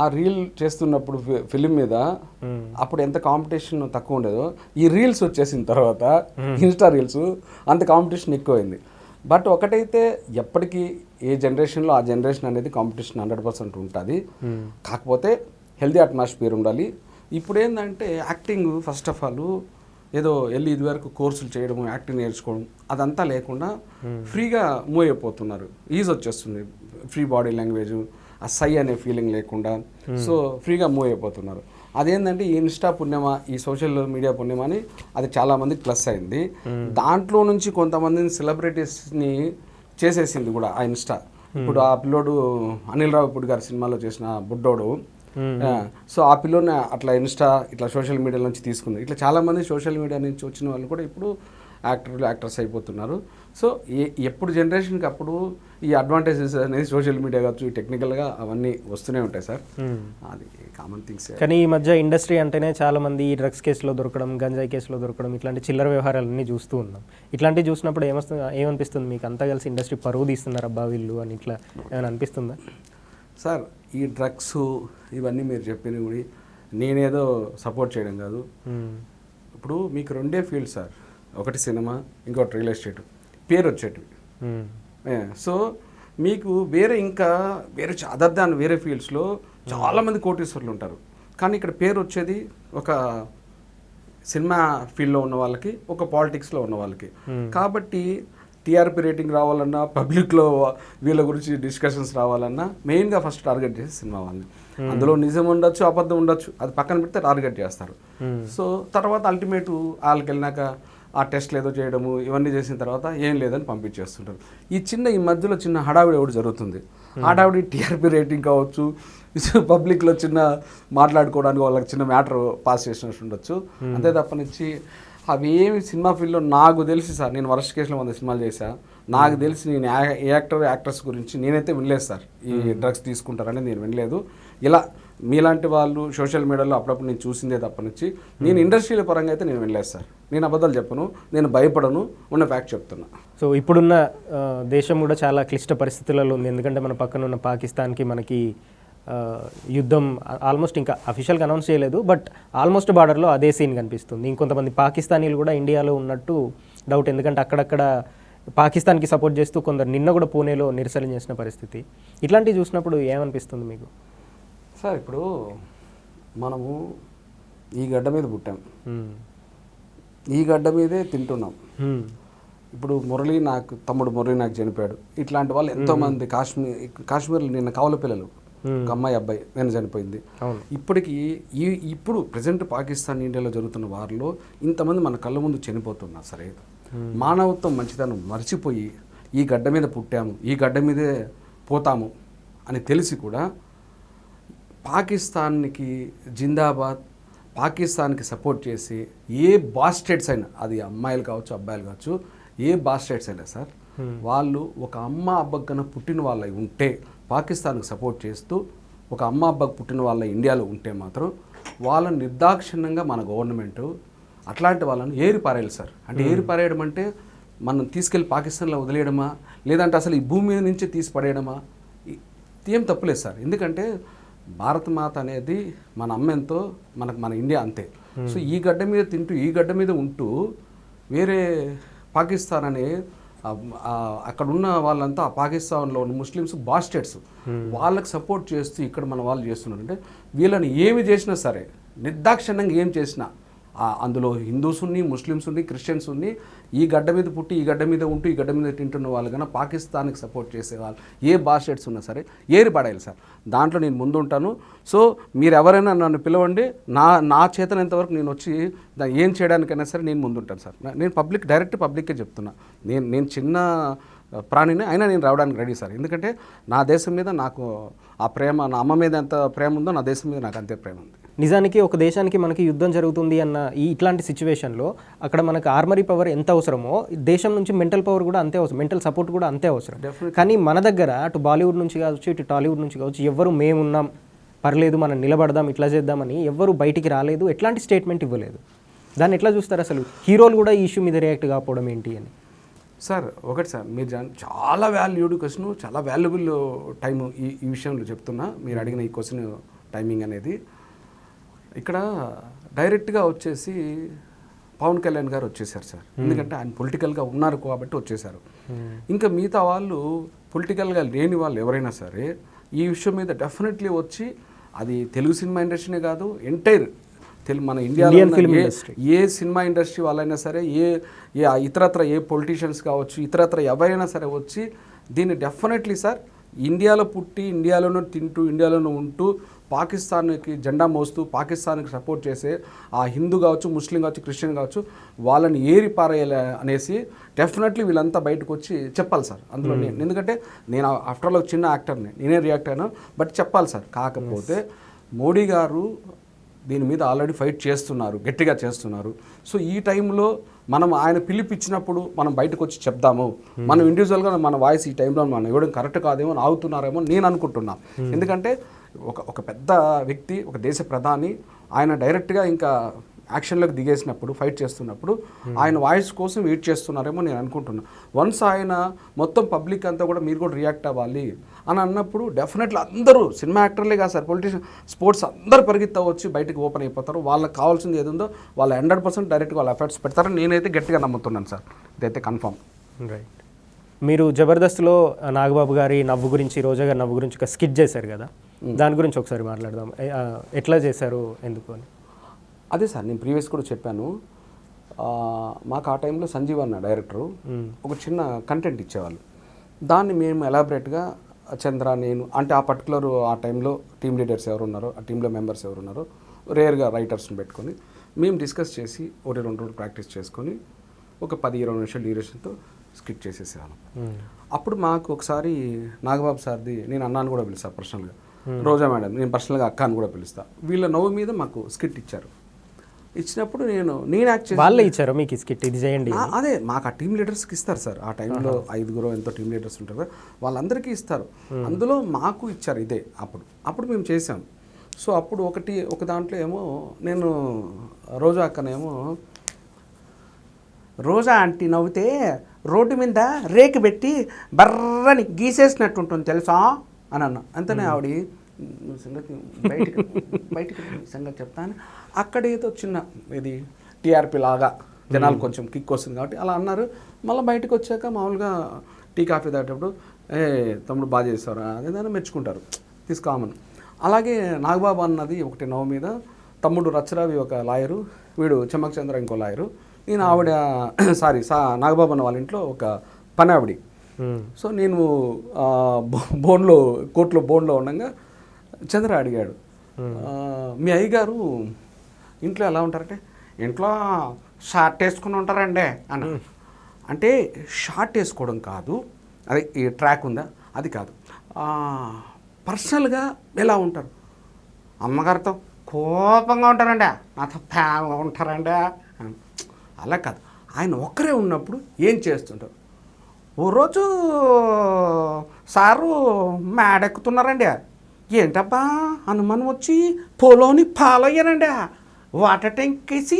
ఆ రీల్ చేస్తున్నప్పుడు ఫిలిం మీద అప్పుడు ఎంత కాంపిటీషన్ తక్కువ ఉండేదో, ఈ రీల్స్ వచ్చేసిన తర్వాత ఇన్స్టా రీల్స్ అంత కాంపిటీషన్ ఎక్కువైంది. బట్ ఒకటైతే ఎప్పటికీ ఏ జనరేషన్లో ఆ జనరేషన్ అనేది కాంపిటీషన్ 100% ఉంటుంది. కాకపోతే హెల్దీ అట్మాస్ఫియర్ ఉండాలి. ఇప్పుడు ఏంటంటే యాక్టింగ్ ఫస్ట్ ఆఫ్ ఆల్ ఏదో వెళ్ళి ఇదివరకు కోర్సులు చేయడం, యాక్టింగ్ నేర్చుకోవడం అదంతా లేకుండా ఫ్రీగా మూవ్ అయిపోతున్నారు. ఈజ్ వచ్చేస్తుంది, ఫ్రీ బాడీ లాంగ్వేజ్, ఆ సై అనే ఫీలింగ్ లేకుండా. సో ఫ్రీగా మూవ్ అయిపోతున్నారు. అదేంటంటే ఈ ఇన్స్టా పుణ్యమా, ఈ సోషల్ మీడియా పుణ్యమా అని అది చాలామందికి ప్లస్ అయింది. దాంట్లో నుంచి కొంతమందిని సెలబ్రిటీస్ని చేసేసింది కూడా ఆ ఇన్స్టా. ఇప్పుడు ఆ పిల్లోడు అనిల్ రావిపూడి గారి సినిమాలో చేసిన బుడ్డోడు, సో ఆ పిల్లోని అట్లా ఇన్స్టా ఇట్లా సోషల్ మీడియా నుంచి తీసుకుంది. ఇట్లా చాలామంది సోషల్ మీడియా నుంచి వచ్చిన వాళ్ళు కూడా ఇప్పుడు యాక్టర్స్ అయిపోతున్నారు. సో ఎప్పుడు జనరేషన్కి అప్పుడు ఈ అడ్వాంటేజెస్ అనేది సోషల్ మీడియా కావచ్చు, ఈ టెక్నికల్గా అవన్నీ వస్తూనే ఉంటాయి సార్. అది కామన్ థింగ్స్. కానీ ఈ మధ్య ఇండస్ట్రీ అంటేనే చాలామంది ఈ డ్రగ్స్ కేసులో దొరకడం, గంజాయి కేసులో దొరకడం, ఇట్లాంటి చిల్లర వ్యవహారాలన్నీ చూస్తూ ఉన్నాం. ఇట్లాంటివి చూసినప్పుడు ఏమనిపిస్తుంది మీకు? అంతా కలిసి ఇండస్ట్రీ పరువు తీస్తున్నారు అబ్బా వీళ్ళు అని ఇట్లా ఏమైనా అనిపిస్తుందా? సార్ ఈ డ్రగ్స్ ఇవన్నీ మీరు చెప్పినవి కూడా నేనేదో సపోర్ట్ చేయడం కాదు. ఇప్పుడు మీకు 2 ఫీల్డ్ సార్, ఒకటి సినిమా, ఇంకోటి రియల్ ఎస్టేట్, పేరు వచ్చేటివి. సో మీకు వేరే అదర్ దాన్ వేరే ఫీల్డ్స్లో చాలామంది కోటీశ్వరులు ఉంటారు. కానీ ఇక్కడ పేరు వచ్చేది ఒక సినిమా ఫీల్డ్లో ఉన్న వాళ్ళకి, ఒక పాలిటిక్స్లో ఉన్న వాళ్ళకి. కాబట్టి టీఆర్పీ రేటింగ్ రావాలన్నా, పబ్లిక్లో వీళ్ళ గురించి డిస్కషన్స్ రావాలన్నా మెయిన్గా ఫస్ట్ టార్గెట్ చేసి సినిమా వాళ్ళని. అందులో నిజం ఉండొచ్చు, అబద్ధం ఉండొచ్చు, అది పక్కన పెడితే టార్గెట్ చేస్తారు. సో తర్వాత అల్టిమేట్ వాళ్ళకి వెళ్ళినాక ఆ టెస్ట్లు ఏదో చేయడము ఇవన్నీ చేసిన తర్వాత ఏం లేదని పంపించేస్తుంటారు. ఈ మధ్యలో చిన్న హడావిడి ఒకటి జరుగుతుంది. హడావిడి టీఆర్పీ రేటింగ్ కావచ్చు, పబ్లిక్లో చిన్న మాట్లాడుకోవడానికి వాళ్ళకి చిన్న మ్యాటర్ పాస్ చేసినట్టు ఉండొచ్చు. అంతే తప్పనిచ్చి అవి ఏమి సినిమా ఫీల్డ్లో నాకు తెలిసి సార్, నేను వర్స్ట్ కేసులో 100 సినిమాలు చేశా, నాకు తెలిసి నేను యాక్టర్స్ గురించి నేనైతే వినలేదు సార్. ఈ డ్రగ్స్ తీసుకుంటారని నేను వినలేదు. ఇలా మీలాంటి వాళ్ళు సోషల్ మీడియాలో అప్పుడప్పుడు నేను చూసిందే తప్పనిచ్చి నేను ఇండస్ట్రీల పరంగా అయితే నేను వినలేదు సార్. నేను అబద్ధాలు చెప్పను, నేను భయపడను, ఉన్న ఫ్యాక్ట్ చెప్తున్నా. సో ఇప్పుడున్న దేశం కూడా చాలా క్లిష్ట పరిస్థితులలో ఉంది. ఎందుకంటే మన పక్కన ఉన్న పాకిస్తాన్కి మనకి యుద్ధం ఆల్మోస్ట్ ఇంకా అఫీషియల్గా అనౌన్స్ చేయలేదు, బట్ ఆల్మోస్ట్ బార్డర్లో అదే సీన్ కనిపిస్తుంది. ఇంకొంతమంది పాకిస్తానీలు కూడా ఇండియాలో ఉన్నట్టు డౌట్. ఎందుకంటే అక్కడక్కడ పాకిస్తాన్కి సపోర్ట్ చేస్తూ కొందరు నిన్న కూడా పూణేలో నిరసన చేసిన పరిస్థితి. ఇట్లాంటివి చూసినప్పుడు ఏమనిపిస్తుంది మీకు? సార్ ఇప్పుడు మనము ఈ గడ్డ మీద పుట్టాం, ఈ గడ్డ మీదే తింటున్నాం. ఇప్పుడు తమ్ముడు మురళి నాకు చనిపోయాడు. ఇట్లాంటి వాళ్ళు ఎంతోమంది కాశ్మీర్లో నిన్న కవల పిల్లలు, ఒక అమ్మాయి అబ్బాయి నేను చనిపోయింది. ఇప్పుడు ప్రజెంట్ పాకిస్తాన్ ఇండియాలో జరుగుతున్న వారిలో ఇంతమంది మన కళ్ళ ముందు చనిపోతున్నారు. సరే, మానవత్వం మంచితనం మర్చిపోయి ఈ గడ్డ మీద పుట్టాము, ఈ గడ్డ మీదే పోతాము అని తెలిసి కూడా పాకిస్తాన్కి జిందాబాద్, పాకిస్తాన్కి సపోర్ట్ చేసి ఏ బాస్టెడ్స్ అయినా, అది అమ్మాయిలు కావచ్చు అబ్బాయిలు కావచ్చు, ఏ బాస్టెడ్స్ అయినా సార్, వాళ్ళు ఒక అమ్మ అబ్బకు కన్నా పుట్టిన వాళ్ళై ఉంటే పాకిస్తాన్కి సపోర్ట్ చేస్తూ ఒక అమ్మ అబ్బకు పుట్టిన వాళ్ళ ఇండియాలో ఉంటే మాత్రం వాళ్ళని నిర్దాక్షిణ్యంగా మన గవర్నమెంట్ అట్లాంటి వాళ్ళని ఏరి పారేయాలి సార్. అంటే ఏరి పారేయడం అంటే మనం తీసుకెళ్ళి పాకిస్తాన్లో వదిలేయడమా, లేదంటే అసలు ఈ భూమి మీద నుంచి తీసి పడేయడమా, ఏం తప్పులేదు సార్. ఎందుకంటే భారతమాత అనేది మన అమ్మ ఎంతో మన ఇండియా అంతే. సో ఈ గడ్డ మీద తింటూ ఈ గడ్డ మీద ఉంటూ వేరే పాకిస్తాన్ అనే అక్కడ ఉన్న వాళ్ళంతా పాకిస్తాన్లో ఉన్న ముస్లిమ్స్ బాస్టెడ్స్ వాళ్ళకి సపోర్ట్ చేస్తూ ఇక్కడ మన వాళ్ళు చేస్తున్నారు. అంటే వీళ్ళని ఏమి చేసినా సరే, నిర్దాక్షిణ్యంగా ఏం చేసినా, అందులో హిందూస్ ఉన్ని, ముస్లిమ్స్ ఉన్ని, క్రిస్టియన్స్ ఉన్ని, ఈ గడ్డ మీద పుట్టి ఈ గడ్డ మీద ఉంటూ ఈ గడ్డ మీద తింటున్న వాళ్ళు కన్నా పాకిస్తాన్కి సపోర్ట్ చేసే వాళ్ళు ఏ బాస్టెడ్స్ ఉన్నా సరే ఏరి పడేయాలి సార్. దాంట్లో నేను ముందు ఉంటాను. సో మీరు ఎవరైనా నన్ను పిలవండి, నా చేతనంతవరకు నేను వచ్చి ఏం చేయడానికైనా సరే నేను ముందుంటాను సార్. నేను డైరెక్ట్ పబ్లిక్కే చెప్తున్నా. నేను చిన్న ప్రాణిని అయినా నేను రావడానికి రెడీ సార్. ఎందుకంటే నా దేశం మీద నాకు ఆ ప్రేమ, నా అమ్మ మీద ఎంత ప్రేమ ఉందో నా దేశం మీద నాకు అంతే ప్రేమ ఉంది. నిజానికి ఒక దేశానికి మనకి యుద్ధం జరుగుతుంది అన్న ఇట్లాంటి సిచ్యువేషన్లో అక్కడ మనకు ఆర్మరీ పవర్ ఎంత అవసరమో దేశం నుంచి మెంటల్ పవర్ కూడా అంతే అవసరం, మెంటల్ సపోర్ట్ కూడా అంతే అవసరం. కానీ మన దగ్గర అటు బాలీవుడ్ నుంచి కావచ్చు, ఇటు టాలీవుడ్ నుంచి కావచ్చు, ఎవ్వరు మేమున్నాం, పర్లేదు మనం నిలబడదాం, ఇట్లా చేద్దామని ఎవ్వరు బయటికి రాలేదు, ఎట్లాంటి స్టేట్మెంట్ ఇవ్వలేదు. దాన్ని ఎట్లా చూస్తారు అసలు? హీరోలు కూడా ఈ ఇష్యూ మీద రియాక్ట్ కాకపోవడం ఏంటి అని? సార్ ఒకటి సార్, మీరు చాలా వాల్యూడ్ క్వశ్చన్, చాలా వాల్యుబుల్ టైం ఈ విషయంలో చెప్తున్నా. మీరు అడిగిన ఈ క్వశ్చన్ టైమింగ్ అనేది ఇక్కడ డైరెక్ట్గా వచ్చేసి పవన్ కళ్యాణ్ గారు వచ్చేసారు సార్. ఎందుకంటే ఆయన పొలిటికల్గా ఉన్నారు కాబట్టి వచ్చేసారు. ఇంకా మిగతా వాళ్ళు పొలిటికల్గా లేని వాళ్ళు ఎవరైనా సరే ఈ విషయం మీద డెఫినెట్లీ వచ్చి, అది తెలుగు సినిమా ఇండస్ట్రీనే కాదు, ఎంటైర్ మన ఇండియాలో ఏ సినిమా ఇండస్ట్రీ వాళ్ళైనా సరే, ఇతరత్ర ఏ పొలిటీషియన్స్ కావచ్చు, ఇతరత్ర ఎవరైనా సరే వచ్చి దీన్ని డెఫినెట్లీ సార్, ఇండియాలో పుట్టి ఇండియాలోనూ తింటూ ఇండియాలోనూ ఉంటూ పాకిస్తాన్కి జెండా మోస్తూ పాకిస్తాన్కి సపోర్ట్ చేసే ఆ హిందూ కావచ్చు, ముస్లిం కావచ్చు, క్రిస్టియన్ కావచ్చు, వాళ్ళని ఏరి పారేయాలి అనేసి డెఫినెట్లీ వీళ్ళంతా బయటకు వచ్చి చెప్పాలి సార్. అందులో ఎందుకంటే నేను ఆఫ్టర్ ఆల్ చిన్న యాక్టర్ని, నేనే రియాక్ట్ అయినా, బట్ చెప్పాలి సార్. కాకపోతే మోడీ గారు దీని మీద ఆల్రెడీ ఫైట్ చేస్తున్నారు, గట్టిగా చేస్తున్నారు. సో ఈ టైంలో మనం ఆయన పిలిపించినప్పుడు మనం బయటకు వచ్చి చెప్దాము, మనం ఇండివిజువల్గా మన వాయిస్ ఈ టైంలో మనం ఇవ్వడం కరెక్ట్ కాదేమో, ఆగుతున్నారేమో నేను అనుకుంటున్నా. ఎందుకంటే ఒక పెద్ద వ్యక్తి, ఒక దేశ ప్రధాని, ఆయన డైరెక్ట్గా ఇంకా యాక్షన్లోకి దిగేసినప్పుడు, ఫైట్ చేస్తున్నప్పుడు ఆయన వాయిస్ కోసం వెయిట్ చేస్తున్నారేమో నేను అనుకుంటున్నా. వన్స్ ఆయన మొత్తం పబ్లిక్ అంతా కూడా మీరు కూడా రియాక్ట్ అవ్వాలి అని అన్నప్పుడు డెఫినెట్లీ అందరూ, సినిమా యాక్టర్లే కాదు సార్, పొలిటీషియన్, స్పోర్ట్స్ అందరూ పరిగెత్తా వచ్చి బయటకు ఓపెన్ అయిపోతారు. వాళ్ళకి కావాల్సింది ఏది ఉందో వాళ్ళు 100% డైరెక్ట్గా వాళ్ళ ఎఫర్ట్స్ పెడతారని నేనైతే గట్టిగా నమ్ముతున్నాను సార్. ఇదైతే కన్ఫర్మ్. రైట్. మీరు జబర్దస్త్లో నాగబాబు గారి నవ్వు గురించి, రోజా గారి నవ్వు గురించి ఒక స్కిట్ చేశారు కదా, దాని గురించి ఒకసారి మాట్లాడదాం. ఎట్లా చేశారు, ఎందుకు అని? అదే సార్, నేను ప్రీవియస్ కూడా చెప్పాను. మాకు ఆ టైంలో సంజీవ్ అన్న డైరెక్టరు ఒక చిన్న కంటెంట్ ఇచ్చేవాళ్ళు. దాన్ని మేము ఎలాబరేట్గా చంద్ర, నేను, అంటే ఆ పర్టికులర్ ఆ టైంలో టీమ్ లీడర్స్ ఎవరు ఉన్నారో, ఆ టీంలో మెంబర్స్ ఎవరు ఉన్నారో, రేర్గా రైటర్స్ని పెట్టుకొని మేము డిస్కస్ చేసి 1-2 రోజులు ప్రాక్టీస్ చేసుకొని ఒక 10-20 నిమిషాల డ్యూరేషన్తో స్కిట్ చేసేసేవాళ్ళం. అప్పుడు మాకు ఒకసారి నాగబాబు సార్ది, నేను అన్నాను కూడా పిలుస్తాను పర్సనల్గా, రోజా మేడం నేను పర్సనల్గా అక్క అని కూడా పిలుస్తాను, వీళ్ళ నవ్వు మీద మాకు స్కిట్ ఇచ్చారు. ఇచ్చినప్పుడు నేను యాక్ట్ చేసి వాళ్ళే ఇచ్చారు మీకు ఈ స్కిట్ ఇది చేయండి అని? అదే మాకు ఆ టీమ్ లీడర్స్కి ఇస్తారు సార్. ఆ టైంలో 5 ఎంతో టీమ్ లీడర్స్ ఉంటారు కదా, వాళ్ళందరికీ ఇస్తారు. అందులో మాకు ఇచ్చారు ఇదే. అప్పుడు మేము చేసాం. సో అప్పుడు ఒక దాంట్లో ఏమో నేను రోజా అక్కనేమో, రోజా ఆంటీ నవ్వితే రోడ్డు మీద రేకు పెట్టి బర్రని గీసేసినట్టు ఉంటుంది తెలుసా అని అన్నా. అంతనే ఆవిడ సంగతి బయటికి సంగతి చెప్తాను, అక్కడ ఏదో చిన్న ఇది టీఆర్పీ లాగా జనాలు కొంచెం కిక్ వస్తుంది కాబట్టి అలా అన్నారు. మళ్ళీ బయటకు వచ్చాక మామూలుగా టీ కాఫీ తాగేటప్పుడు తమ్ముడు బాగా చేస్తారా అదేదైనా మెచ్చుకుంటారు, తీసుకోమని. అలాగే నాగబాబు అన్నది ఒకటి నవ్వు మీద, తమ్ముడు రచ్చరావి ఒక లాయరు, వీడు చెమ్మక్ చంద్ర ఇంకో లాయరు, నేను ఆవిడ నాగబాబు అన్న వాళ్ళ ఇంట్లో ఒక పని ఆవిడ. సో నేను కోర్టులో బోన్లో ఉండగా చంద్ర అడిగాడు, మీ అయ్యగారు ఇంట్లో ఎలా ఉంటారంటే, ఇంట్లో షార్ట్ వేసుకుని ఉంటారండి అని. అంటే షార్ట్ వేసుకోవడం కాదు, అదే ఈ ట్రాక్ ఉందా అది కాదు, పర్సనల్గా ఎలా ఉంటారు, అమ్మగారితో కోపంగా ఉంటారండి, నాతో ప్రేమగా ఉంటారండి. అలా కాదు, ఆయన ఒక్కరే ఉన్నప్పుడు ఏం చేస్తుంటారు. ఓ రోజు సారు మేడెక్కుతున్నారండి, ఏంటబ్బా అనుమానం వచ్చి పొలోని పాలయ్యారండి, వాటర్ ట్యాంక్ వేసి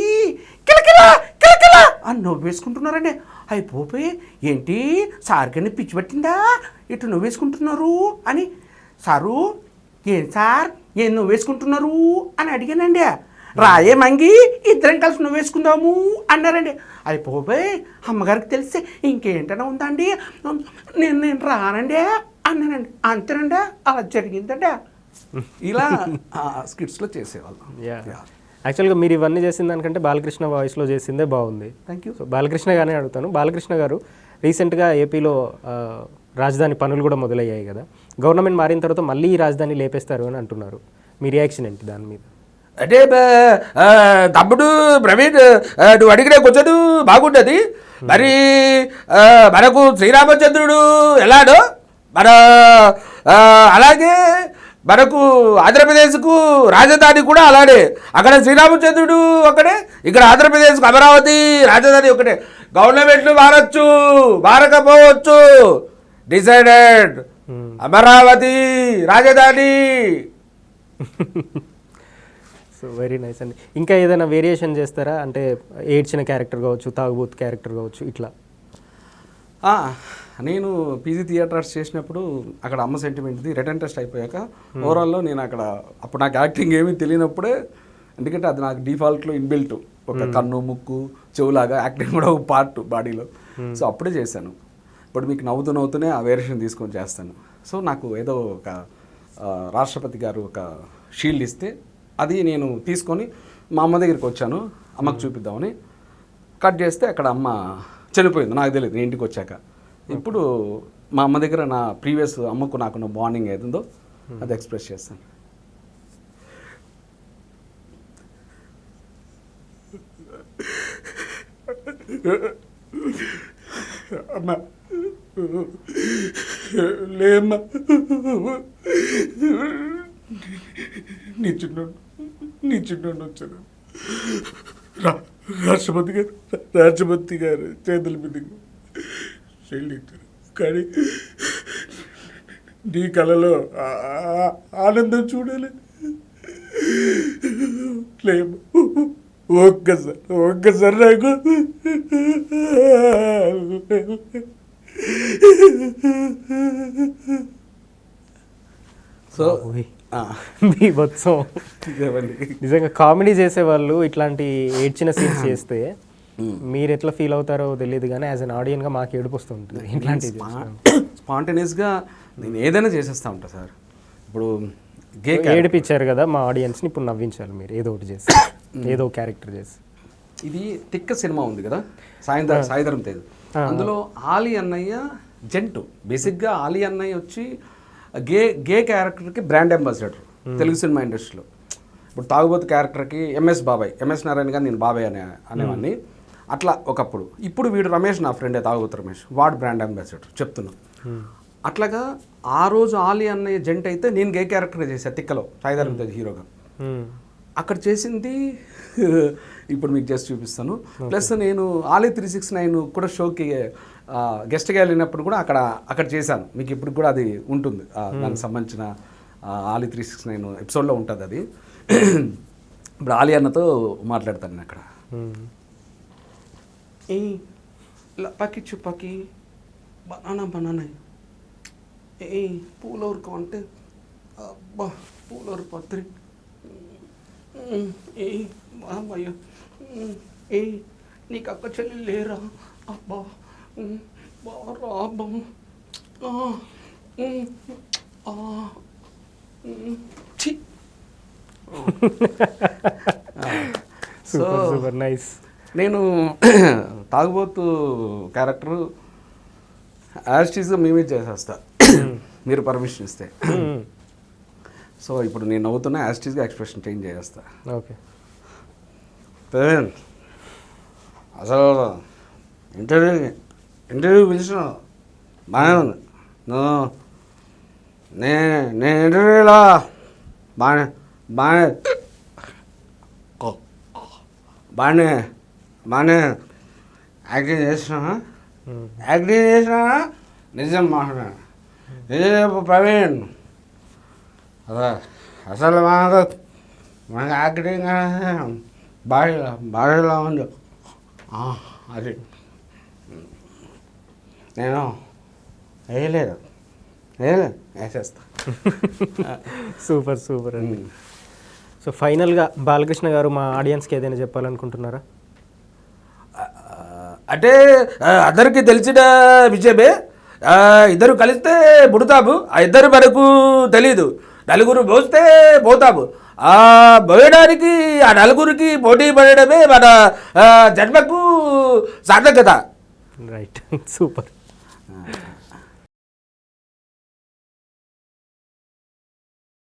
కిలకిలా కిలకిలా అని నవ్వేసుకుంటున్నారండి. అయిపోయి ఏంటి సార్కని పిచ్చి పట్టిందా ఇటు నవ్వేసుకుంటున్నారు అని, సారు ఏం సార్ ఏం నవ్వేసుకుంటున్నారు అని అడిగానండి. రాయే మంగి ఇద్దరం కలిసి నవ్వేసుకుందాము అన్నారండి. అయిపోయి అమ్మగారికి తెలిస్తే ఇంకేంటనే ఉందండి, నేను రానండి అన్నానండి. అంతేనండి, అలా జరిగిందండి. ఇలా స్కిట్స్లో చేసేవాళ్ళం. యాక్చువల్గా మీరు ఇవన్నీ చేసిన దానికంటే బాలకృష్ణ వాయిస్లో చేసిందే బాగుంది. Thank you. సో బాలకృష్ణ గానే అడుగుతాను. బాలకృష్ణ గారు రీసెంట్గా ఏపీలో రాజధాని పనులు కూడా మొదలయ్యాయి కదా, గవర్నమెంట్ మారిన తర్వాత మళ్ళీ ఈ రాజధాని లేపేస్తారు అని అంటున్నారు. మీ రియాక్షన్ ఏంటి దాని మీద? అంటే తమ్ముడు ప్రవీణ్, నువ్వు అడిగిన కొంచెం బాగుంటుంది. మరి మనకు శ్రీరామచంద్రుడు ఎలాడో అలాగే మనకు ఆంధ్రప్రదేశ్కు రాజధాని కూడా అలానే. అక్కడ శ్రీరామచంద్రుడు ఒకటే, ఇక్కడ ఆంధ్రప్రదేశ్కు అమరావతి రాజధాని ఒకటే. గవర్నమెంట్లు మారచ్చు, మారకపోవచ్చు, డిసైడెడ్ అమరావతి రాజధాని. సో వెరీ నైస్ అండి. ఇంకా ఏదైనా వేరియేషన్ చేస్తారా? అంటే ఏడ్చిన క్యారెక్టర్ కావచ్చు, తాగుబోతు క్యారెక్టర్ కావచ్చు, ఇట్లా. నేను పీజీ థియేటర్స్ చేసినప్పుడు అక్కడ అమ్మ సెంటిమెంట్ది రిటర్న్ టెస్ట్ అయిపోయాక ఓవరాల్లో నేను అప్పుడు నాకు యాక్టింగ్ ఏమీ తెలియనప్పుడే, ఎందుకంటే అది నాకు డిఫాల్ట్లో ఇన్బిల్ట్, ఒక కన్ను ముక్కు చెవులాగా యాక్టింగ్ కూడా ఒక పార్ట్ బాడీలో. సో అప్పుడే చేశాను. ఇప్పుడు మీకు నవ్వుతూనే ఆ వేరియేషన్ తీసుకొని చేస్తాను. సో నాకు ఏదో ఒక రాష్ట్రపతి గారు ఒక షీల్డ్ ఇస్తే అది నేను తీసుకొని మా అమ్మ దగ్గరికి వచ్చాను, అమ్మకు చూపిద్దామని. కట్ చేస్తే అక్కడ అమ్మ చనిపోయింది, నాకు తెలియదు నేను ఇంటికి వచ్చాక. ఇప్పుడు మా అమ్మ దగ్గర నా ప్రీవియస్ అమ్మకు నాకున్న బాండింగ్ ఏదుందో అది ఎక్స్ప్రెస్ చేస్తాను. అమ్మ లేమ్మా, నీ చిన్నోడు వచ్చాను, రాష్ట్రపతి గారు చేతుల మీదకి చెల్లించారు, కానీ నీ కళలో ఆనందం చూడాలి. లేమ్మా, ఒక్కసారి నాకు సో బీభత్సం. నిజంగా కామెడీ చేసేవాళ్ళు ఇట్లాంటి ఏడ్చిన సీన్స్ చేస్తే మీరు ఎట్లా ఫీల్ అవుతారో తెలియదు, కానీ యాజ్ అన్ ఆడియన్గా మాకు ఏడుపు వస్తుంటుంది ఇట్లాంటిది. స్పాంటేనియస్గా నేను ఏదైనా చేసేస్తా ఉంటా సార్. ఇప్పుడు ఏడిపించారు కదా మా ఆడియన్స్ని, ఇప్పుడు నవ్వించాలి మీరు ఏదో ఒకటి చేసి, ఏదో క్యారెక్టర్ చేసి. ఇది తిక్క సినిమా ఉంది కదా, సాయంత్రం తేజ్, అందులో ఆలీ అన్నయ్య జంటు. బేసిక్గా ఆలీ అన్నయ్య వచ్చి గే క్యారెక్టర్కి బ్రాండ్ అంబాసిడర్ తెలుగు సినిమా ఇండస్ట్రీలో. ఇప్పుడు తాగుబోతు క్యారెక్టర్కి ఎంఎస్ నారాయణ గారు నేను బాబాయ్ అనేవాడిని. అట్లా ఒకప్పుడు. ఇప్పుడు వీడు రమేష్ నా ఫ్రెండే, తాగుబోతు రమేష్, వాడు బ్రాండ్ అంబాసిడర్ చెప్తున్నా. అట్లాగా ఆ రోజు ఆలీ అనే జంట అయితే నేను గే క్యారెక్టర్ చేశాను తిక్కలో, సాయిధరం తేజ్ హీరోగా. అక్కడ చేసింది ఇప్పుడు మీకు జస్ట్ చూపిస్తాను. ప్లస్ నేను ఆలీ 369 కూడా షోకి గెస్ట్గా వెళ్ళినప్పుడు కూడా అక్కడ చేశాను. మీకు ఇప్పుడు కూడా అది ఉంటుంది, దానికి సంబంధించిన ఆలీ 369 ఎపిసోడ్లో ఉంటుంది అది. ఇప్పుడు ఆలీ అన్నతో మాట్లాడతాను నేను అక్కడ. పకి చుప్పకి బనానా ఏ పూలూరుకో అంటే అబ్బా పూలూరు పత్రి ఏ బాబయ్య ఏ నీకు అక్క చెల్లి లేరా అబ్బా బారా అబ్బా సూపర్ నైస్. నేను తాగుబోతు క్యారెక్టర్ యాస్టీస్గా మేమే చేసేస్తా మీరు పర్మిషన్ ఇస్తే. సో ఇప్పుడు నేను నవ్వుతున్నా, యాస్టీస్గా ఎక్స్ప్రెషన్ చేంజ్ చేసేస్తా. ఓకే. అసలు ఇంటర్వ్యూ పిలిచిన బాగానే ఉంది. నేను ఇంటర్వ్యూలో బాగానే యాక్టింగ్ చేసినా నిజం మాట్లాడా. నిజం ప్రవీణ్, అసలు మనకు యాక్టింగ్ బాడీలో ఉంది అది నేను వేసేస్తా. సూపర్ అండి. సో ఫైనల్గా బాలకృష్ణ గారు మా ఆడియన్స్కి ఏదైనా చెప్పాలనుకుంటున్నారా? అంటే అందరికీ తెలిసిన విషయమే, ఇద్దరు కలిస్తే పుడతాము, ఆ ఇద్దరు మనకు తెలీదు. నలుగురు పోస్తే పోతాము, ఆ పోయడానికి ఆ నలుగురికి పోటీ పడడమే మన జన్మకు సార్థకత. రైట్. సూపర్.